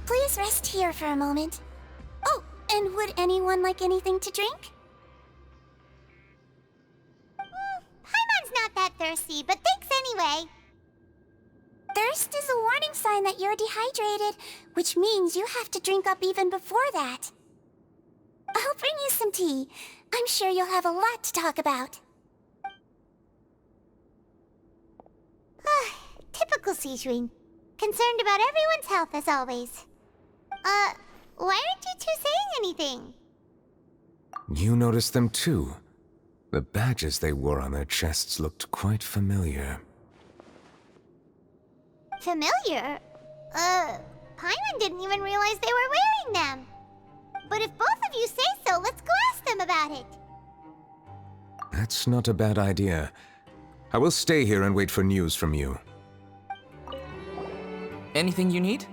Please rest here for a moment. Oh, and would anyone like anything to drink? Paimon's not that thirsty, but thanks anyway. Thirst is a warning sign that you're dehydrated, which means you have to drink up even before that. I'll bring you some tea. I'm sure you'll have a lot to talk about. Typical Sigewinne. Concerned about everyone's health as always. Why aren't you two saying anything? You noticed them too. The badges they wore on their chests looked quite familiar. Familiar? Paimon didn't even realize they were wearing them. But if both of you say so, let's go ask them about it. That's not a bad idea. I will stay here and wait for news from you. Anything you need?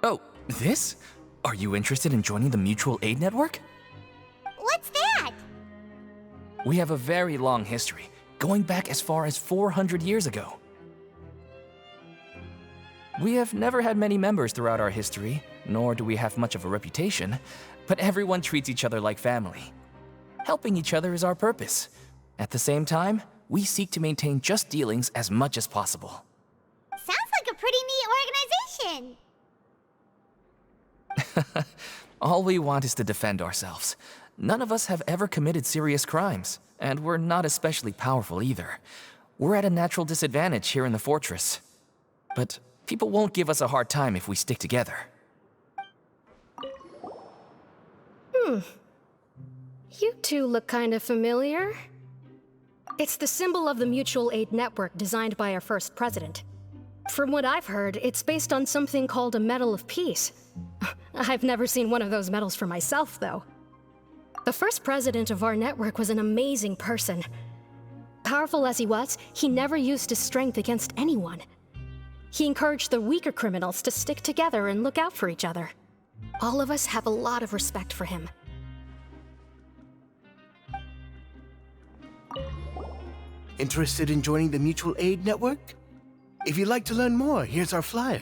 Oh, this? Are you interested in joining the Mutual Aid Network? What's that? We have a very long history, going back as far as 400 years ago. We have never had many members throughout our history, nor do we have much of a reputation, but everyone treats each other like family. Helping each other is our purpose. At the same time, we seek to maintain just dealings as much as possible. Sounds like a pretty neat organization. All we want is to defend ourselves. None of us have ever committed serious crimes, and we're not especially powerful either. We're at a natural disadvantage here in the fortress. But people won't give us a hard time if we stick together. You two look kind of familiar. It's the symbol of the Mutual Aid Network designed by our first president. From what I've heard, it's based on something called a Medal of Peace. I've never seen one of those medals for myself, though. The first president of our network was an amazing person. Powerful as he was, he never used his strength against anyone. He encouraged the weaker criminals to stick together and look out for each other. All of us have a lot of respect for him. Interested in joining the Mutual Aid Network? If you'd like to learn more, here's our flyer.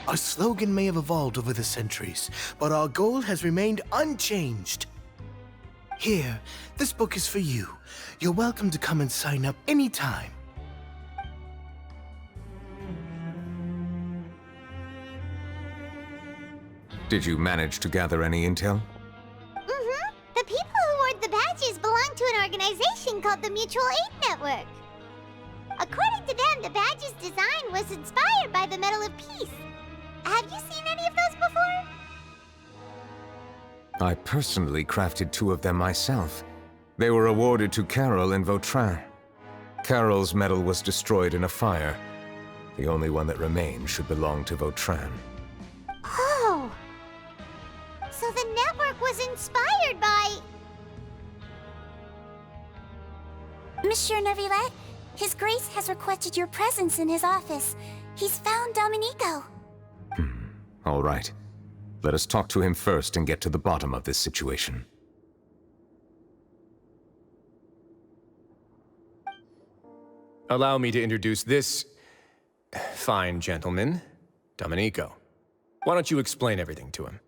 Our slogan may have evolved over the centuries, but our goal has remained unchanged. Here, this book is for you. You're welcome to come and sign up anytime. Did you manage to gather any intel? Mm-hmm. The people who wore the badges belong to an organization called the Mutual Aid Network. According to them, the badge's design was inspired by the Medal of Peace. Have you seen any of those before? I personally crafted 2 of them myself. They were awarded to Carol and Vautrin. Carol's medal was destroyed in a fire. The only one that remained should belong to Vautrin. Oh! So the network was inspired by... Monsieur Neuvillette, His Grace has requested your presence in his office. He's found Domenico. All right. Let us talk to him first and get to the bottom of this situation. Allow me to introduce this fine gentleman, Domenico. Why don't you explain everything to him?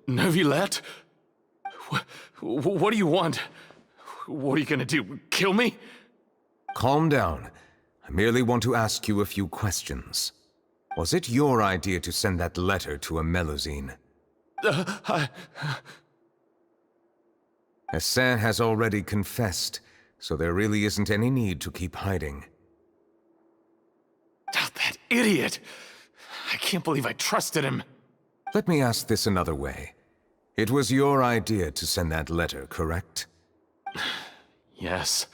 Neuvillette? What do you want? What are you gonna do? Kill me? Calm down. I merely want to ask you a few questions. Was it your idea to send that letter to a Melusine? Hassan has already confessed, so there really isn't any need to keep hiding. That idiot! I can't believe I trusted him. Let me ask this another way. It was your idea to send that letter, correct? Yes.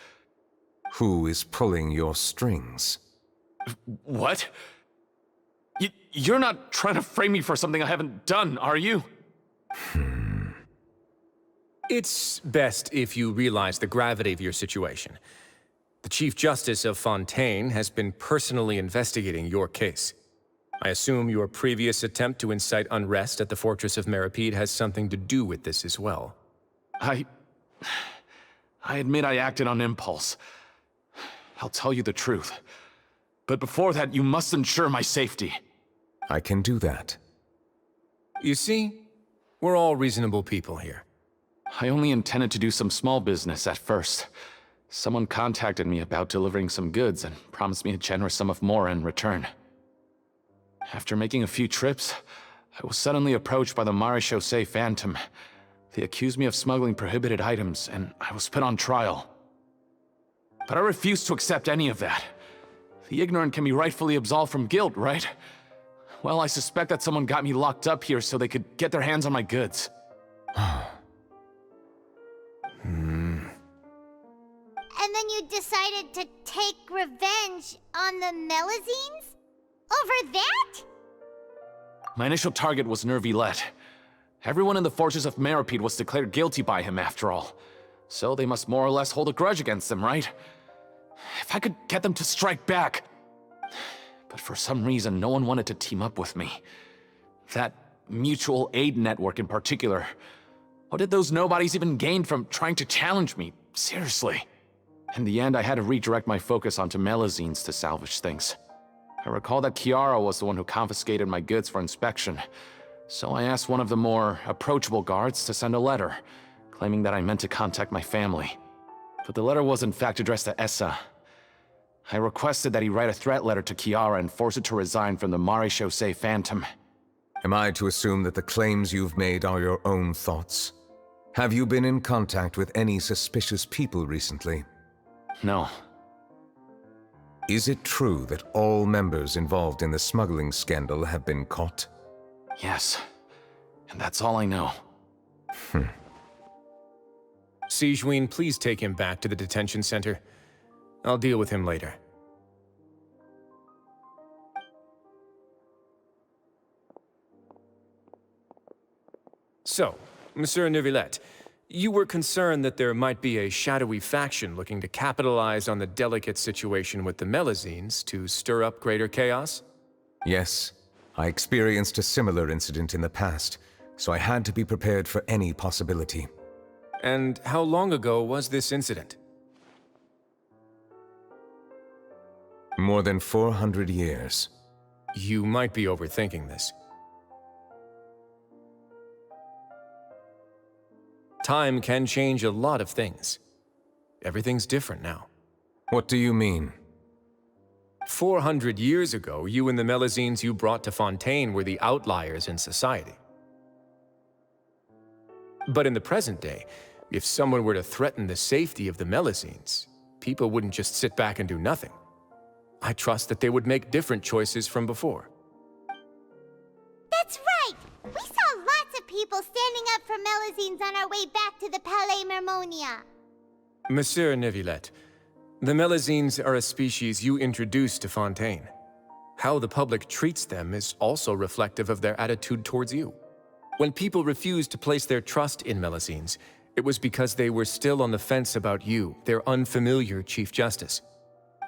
Who is pulling your strings? What? You're not trying to frame me for something I haven't done, are you? It's best if you realize the gravity of your situation. The Chief Justice of Fontaine has been personally investigating your case. I assume your previous attempt to incite unrest at the Fortress of Meripede has something to do with this as well. I admit I acted on impulse. I'll tell you the truth. But before that, you must ensure my safety. I can do that. You see, we're all reasonable people here. I only intended to do some small business at first. Someone contacted me about delivering some goods and promised me a generous sum of more in return. After making a few trips, I was suddenly approached by the Marechaussee Phantom. They accused me of smuggling prohibited items, and I was put on trial. But I refused to accept any of that. The ignorant can be rightfully absolved from guilt, right? Well, I suspect that someone got me locked up here so they could get their hands on my goods. And then you decided to take revenge on the Melusines? Over that? My initial target was Neuvillette. Everyone in the Fortress of Meripede was declared guilty by him, after all. So they must more or less hold a grudge against him, right? If I could get them to strike back. But for some reason, no one wanted to team up with me. That mutual aid network in particular. What did those nobodies even gain from trying to challenge me? Seriously. In the end, I had to redirect my focus onto Melusines to salvage things. I recall that Kiara was the one who confiscated my goods for inspection, so I asked one of the more approachable guards to send a letter, claiming that I meant to contact my family. But the letter was in fact addressed to Essa. I requested that he write a threat letter to Kiara and force it to resign from the Marechaussee Phantom. Am I to assume that the claims you've made are your own thoughts? Have you been in contact with any suspicious people recently? No. Is it true that all members involved in the smuggling scandal have been caught? Yes. And that's all I know. Sigewinne, please take him back to the detention center. I'll deal with him later. So, Monsieur Neuvillette, you were concerned that there might be a shadowy faction looking to capitalize on the delicate situation with the Melusines to stir up greater chaos? Yes. I experienced a similar incident in the past, so I had to be prepared for any possibility. And how long ago was this incident? More than 400 years. You might be overthinking this. Time can change a lot of things. Everything's different now. What do you mean? 400 years ago, you and the Melazines you brought to Fontaine were the outliers in society. But in the present day, if someone were to threaten the safety of the Melazines, people wouldn't just sit back and do nothing. I trust that they would make different choices from before. That's right! We saw lots of people standing up for Melazines on our way back to the Palais Mermonia. Monsieur Neuvillette, the Melazines are a species you introduced to Fontaine. How the public treats them is also reflective of their attitude towards you. When people refused to place their trust in Melazines, it was because they were still on the fence about you, their unfamiliar Chief Justice.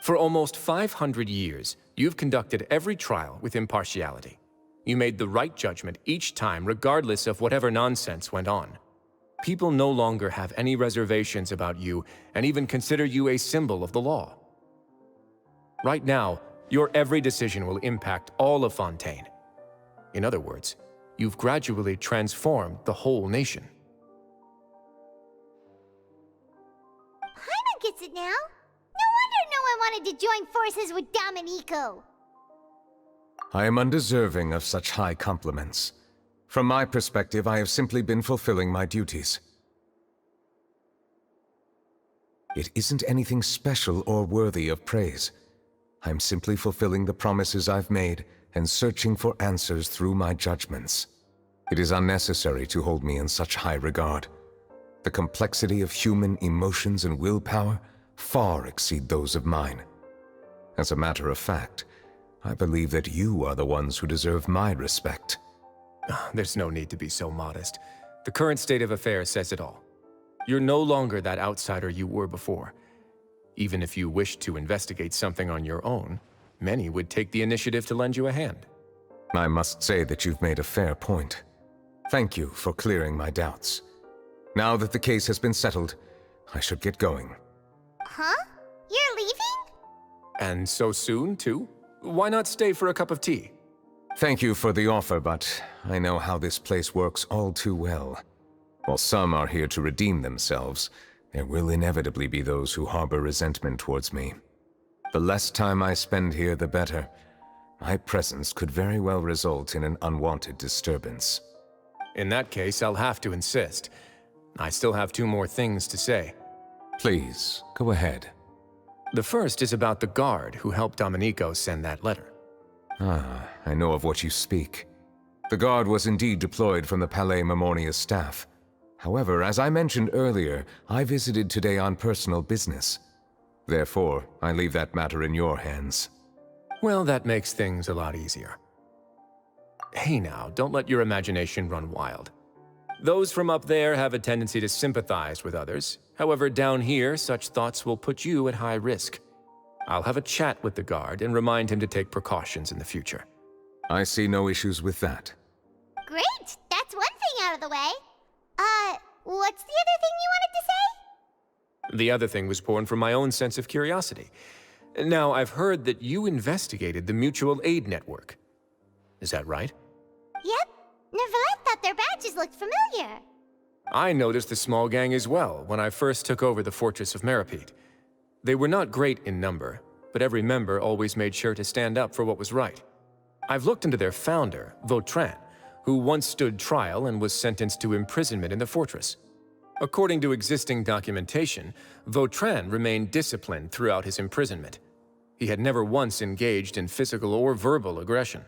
For almost 500 years, you've conducted every trial with impartiality. You made the right judgment each time, regardless of whatever nonsense went on. People no longer have any reservations about you and even consider you a symbol of the law. Right now, your every decision will impact all of Fontaine. In other words, you've gradually transformed the whole nation. Paimon gets it now. No wonder no one wanted to join forces with Domenico. I am undeserving of such high compliments. From my perspective, I have simply been fulfilling my duties. It isn't anything special or worthy of praise. I'm simply fulfilling the promises I've made and searching for answers through my judgments. It is unnecessary to hold me in such high regard. The complexity of human emotions and willpower far exceed those of mine. As a matter of fact, I believe that you are the ones who deserve my respect. There's no need to be so modest. The current state of affairs says it all. You're no longer that outsider you were before. Even if you wished to investigate something on your own, many would take the initiative to lend you a hand. I must say that you've made a fair point. Thank you for clearing my doubts. Now that the case has been settled, I should get going. Huh? You're leaving? And so soon, too? Why not stay for a cup of tea? Thank you for the offer, but I know how this place works all too well. While some are here to redeem themselves, there will inevitably be those who harbor resentment towards me. The less time I spend here, the better. My presence could very well result in an unwanted disturbance. In that case, I'll have to insist. I still have 2 more things to say. Please, go ahead. The first is about the guard who helped Domenico send that letter. Ah, I know of what you speak. The guard was indeed deployed from the Palais Mermonia staff. However, as I mentioned earlier, I visited today on personal business. Therefore, I leave that matter in your hands. Well, that makes things a lot easier. Hey now, don't let your imagination run wild. Those from up there have a tendency to sympathize with others. However, down here, such thoughts will put you at high risk. I'll have a chat with the guard and remind him to take precautions in the future. I see no issues with that. Great! That's one thing out of the way. What's the other thing you wanted to say? The other thing was born from my own sense of curiosity. Now, I've heard that you investigated the mutual aid network. Is that right? Yep. Neuvillette thought their badges looked familiar. I noticed the small gang as well when I first took over the fortress of Meripede. They were not great in number, but every member always made sure to stand up for what was right. I've looked into their founder, Vautrin, who once stood trial and was sentenced to imprisonment in the fortress. According to existing documentation, Vautrin remained disciplined throughout his imprisonment. He had never once engaged in physical or verbal aggression.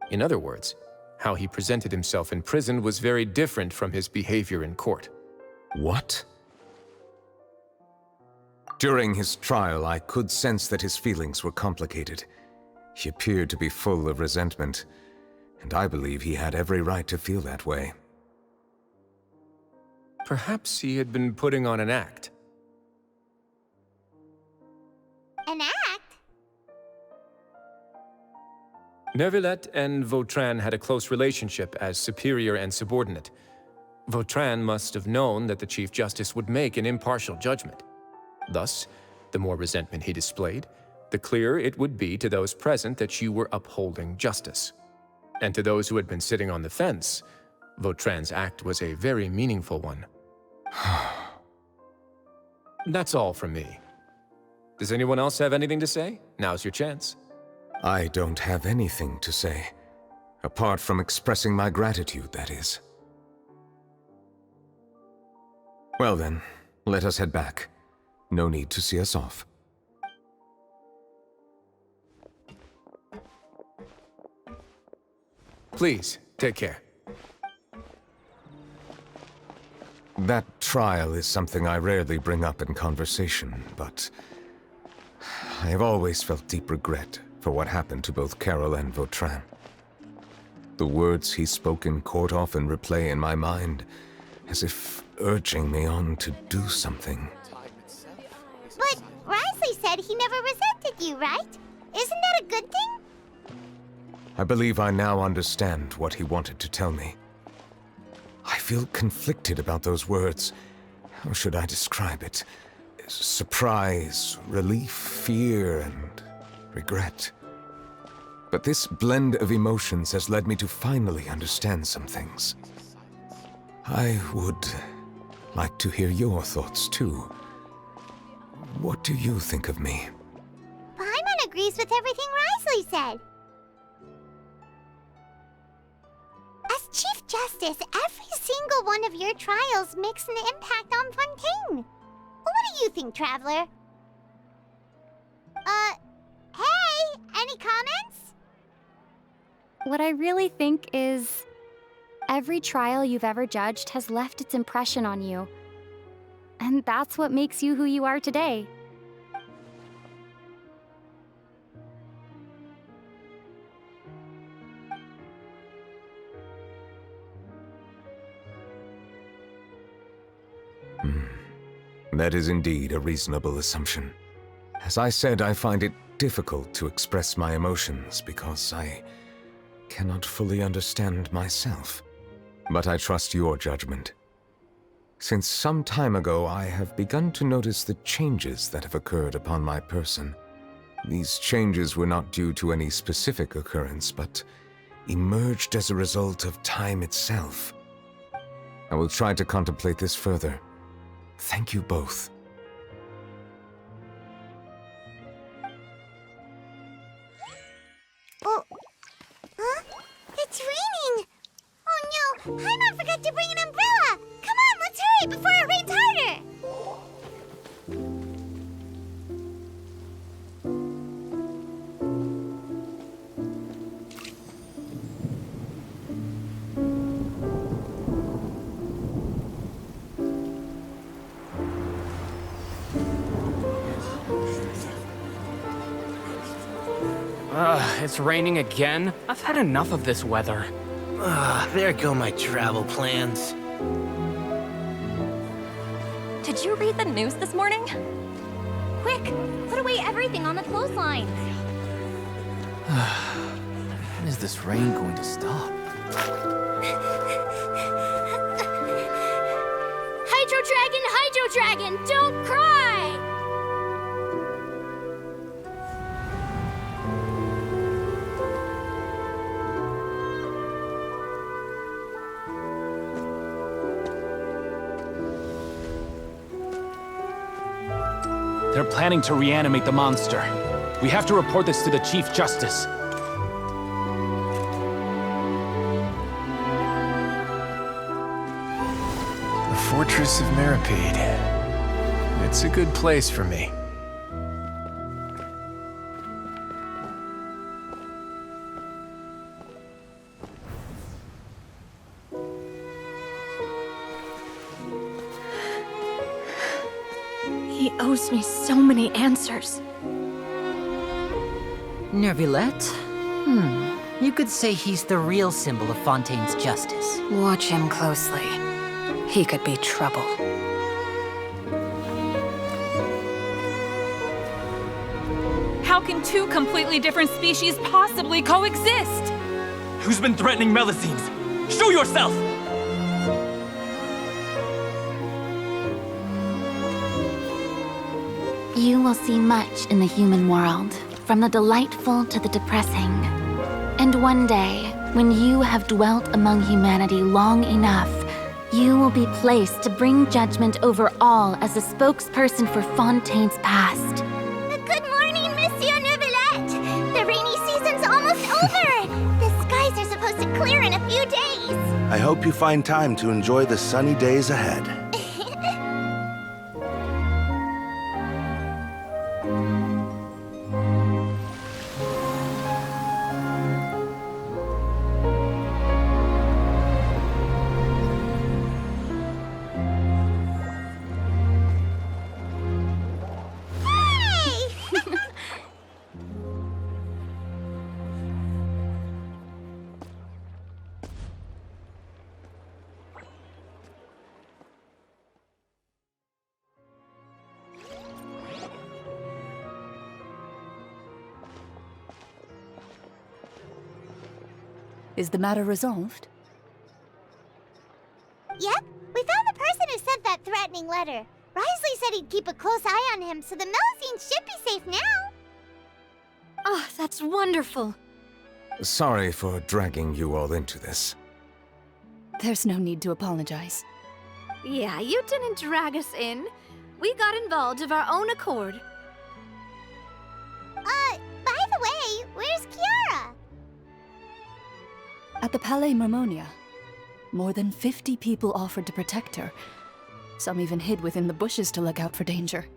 In other words, how he presented himself in prison was very different from his behavior in court. What? During his trial, I could sense that his feelings were complicated. He appeared to be full of resentment, and I believe he had every right to feel that way. Perhaps he had been putting on an act. An act? Neuvillette and Vautrin had a close relationship as superior and subordinate. Vautrin must have known that the Chief Justice would make an impartial judgment. Thus, the more resentment he displayed, the clearer it would be to those present that you were upholding justice. And to those who had been sitting on the fence, Vautrin's act was a very meaningful one. That's all from me. Does anyone else have anything to say? Now's your chance. I don't have anything to say. Apart from expressing my gratitude, that is. Well then, let us head back. No need to see us off. Please, take care. That trial is something I rarely bring up in conversation, but I have always felt deep regret for what happened to both Carol and Vautrin. The words he spoke in court often replay in my mind, as if urging me on to do something. But Risley said he never resented you, right? Isn't that a good thing? I believe I now understand what he wanted to tell me. I feel conflicted about those words. How should I describe it? Surprise, relief, fear, and regret. But this blend of emotions has led me to finally understand some things. I would like to hear your thoughts, too. What do you think of me? Paimon agrees with everything Risley said. As Chief Justice, every single one of your trials makes an impact on Fontaine. What do you think, Traveler? Hey, any comments? What I really think is, every trial you've ever judged has left its impression on you. And that's what makes you who you are today. That is indeed a reasonable assumption. As I said, I find it difficult to express my emotions because I cannot fully understand myself. But I trust your judgment. Since some time ago, I have begun to notice the changes that have occurred upon my person. These changes were not due to any specific occurrence, but emerged as a result of time itself. I will try to contemplate this further. Thank you both. Oh, huh? It's raining! Oh no, Paimon forgot to bring an umbrella! Come on, let's hurry before it rains harder! It's raining again? I've had enough of this weather. There go my travel plans. Did you read the news this morning? Quick, put away everything on the clothesline. When is this rain going to stop? Hydro Dragon, don't cry! They're planning to reanimate the monster. We have to report this to the Chief Justice. The Fortress of Meropide. It's a good place for me. He owes me so many answers. Neuvillette? You could say he's the real symbol of Fontaine's justice. Watch him closely. He could be trouble. How can two completely different species possibly coexist? Who's been threatening Melusines? Show yourself! You will see much in the human world, from the delightful to the depressing. And one day, when you have dwelt among humanity long enough, you will be placed to bring judgment over all as a spokesperson for Fontaine's past. Good morning, Monsieur Neuvillette! The rainy season's almost over! The skies are supposed to clear in a few days! I hope you find time to enjoy the sunny days ahead. Is the matter resolved? Yep, we found the person who sent that threatening letter. Risley said he'd keep a close eye on him, so the Melusines should be safe now. Oh, that's wonderful. Sorry for dragging you all into this. There's no need to apologize. Yeah, you didn't drag us in. We got involved of our own accord. By the way, where's Kiara? At the Palais Mermonia, more than 50 people offered to protect her. Some even hid within the bushes to look out for danger.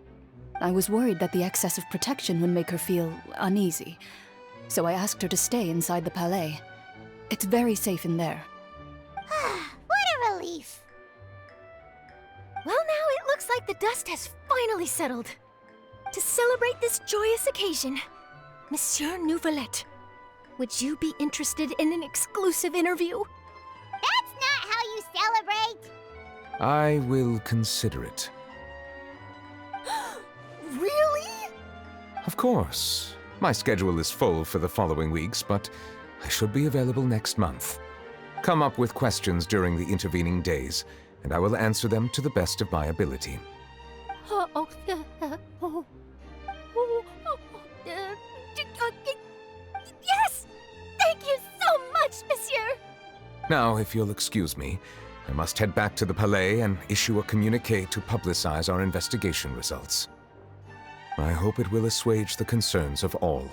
I was worried that the excess of protection would make her feel uneasy, so I asked her to stay inside the Palais. It's very safe in there. What a relief. Well, now it looks like the dust has finally settled. To celebrate this joyous occasion, Monsieur Neuvillette, would you be interested in an exclusive interview? That's not how you celebrate! I will consider it. Really? Of course. My schedule is full for the following weeks, but I should be available next month. Come up with questions during the intervening days, and I will answer them to the best of my ability. Yes! Thank you so much, Monsieur! Now, if you'll excuse me, I must head back to the Palais and issue a communiqué to publicize our investigation results. I hope it will assuage the concerns of all.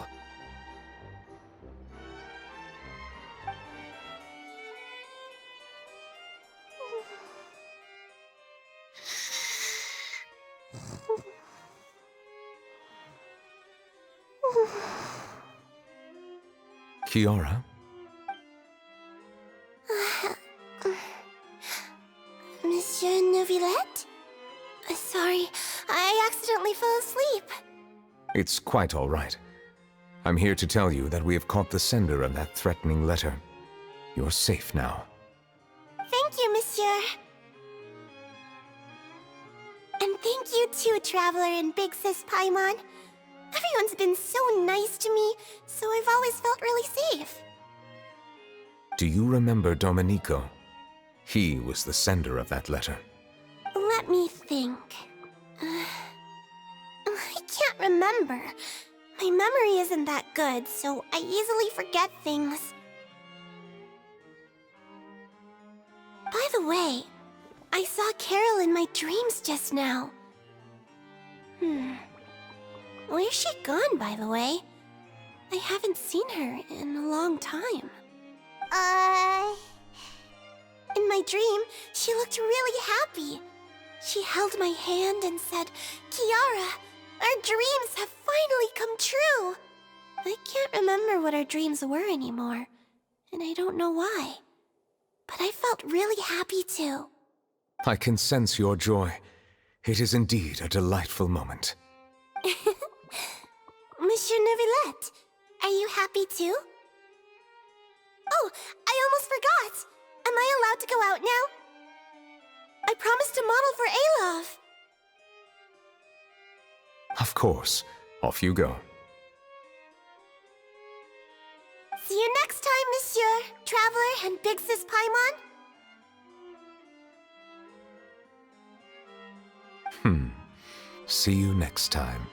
Kiara? Monsieur Neuvillette? Sorry, I accidentally fell asleep. It's quite all right. I'm here to tell you that we have caught the sender of that threatening letter. You're safe now. Thank you, Monsieur. And thank you too, Traveler and Big Sis Paimon. Everyone's been so nice to me, so I've always felt really safe. Do you remember Domenico? He was the sender of that letter. Let me think. I can't remember. My memory isn't that good, so I easily forget things. By the way, I saw Carol in my dreams just now. Where's she gone, by the way? I haven't seen her in a long time. In my dream, she looked really happy. She held my hand and said, "Kiara, our dreams have finally come true." I can't remember what our dreams were anymore, and I don't know why. But I felt really happy too. I can sense your joy. It is indeed a delightful moment. Monsieur Neuvillette, are you happy too? Oh, I almost forgot! Am I allowed to go out now? I promised to model for Alov. Of course. Off you go. See you next time, Monsieur, Traveler, and Big Sis Paimon. See you next time.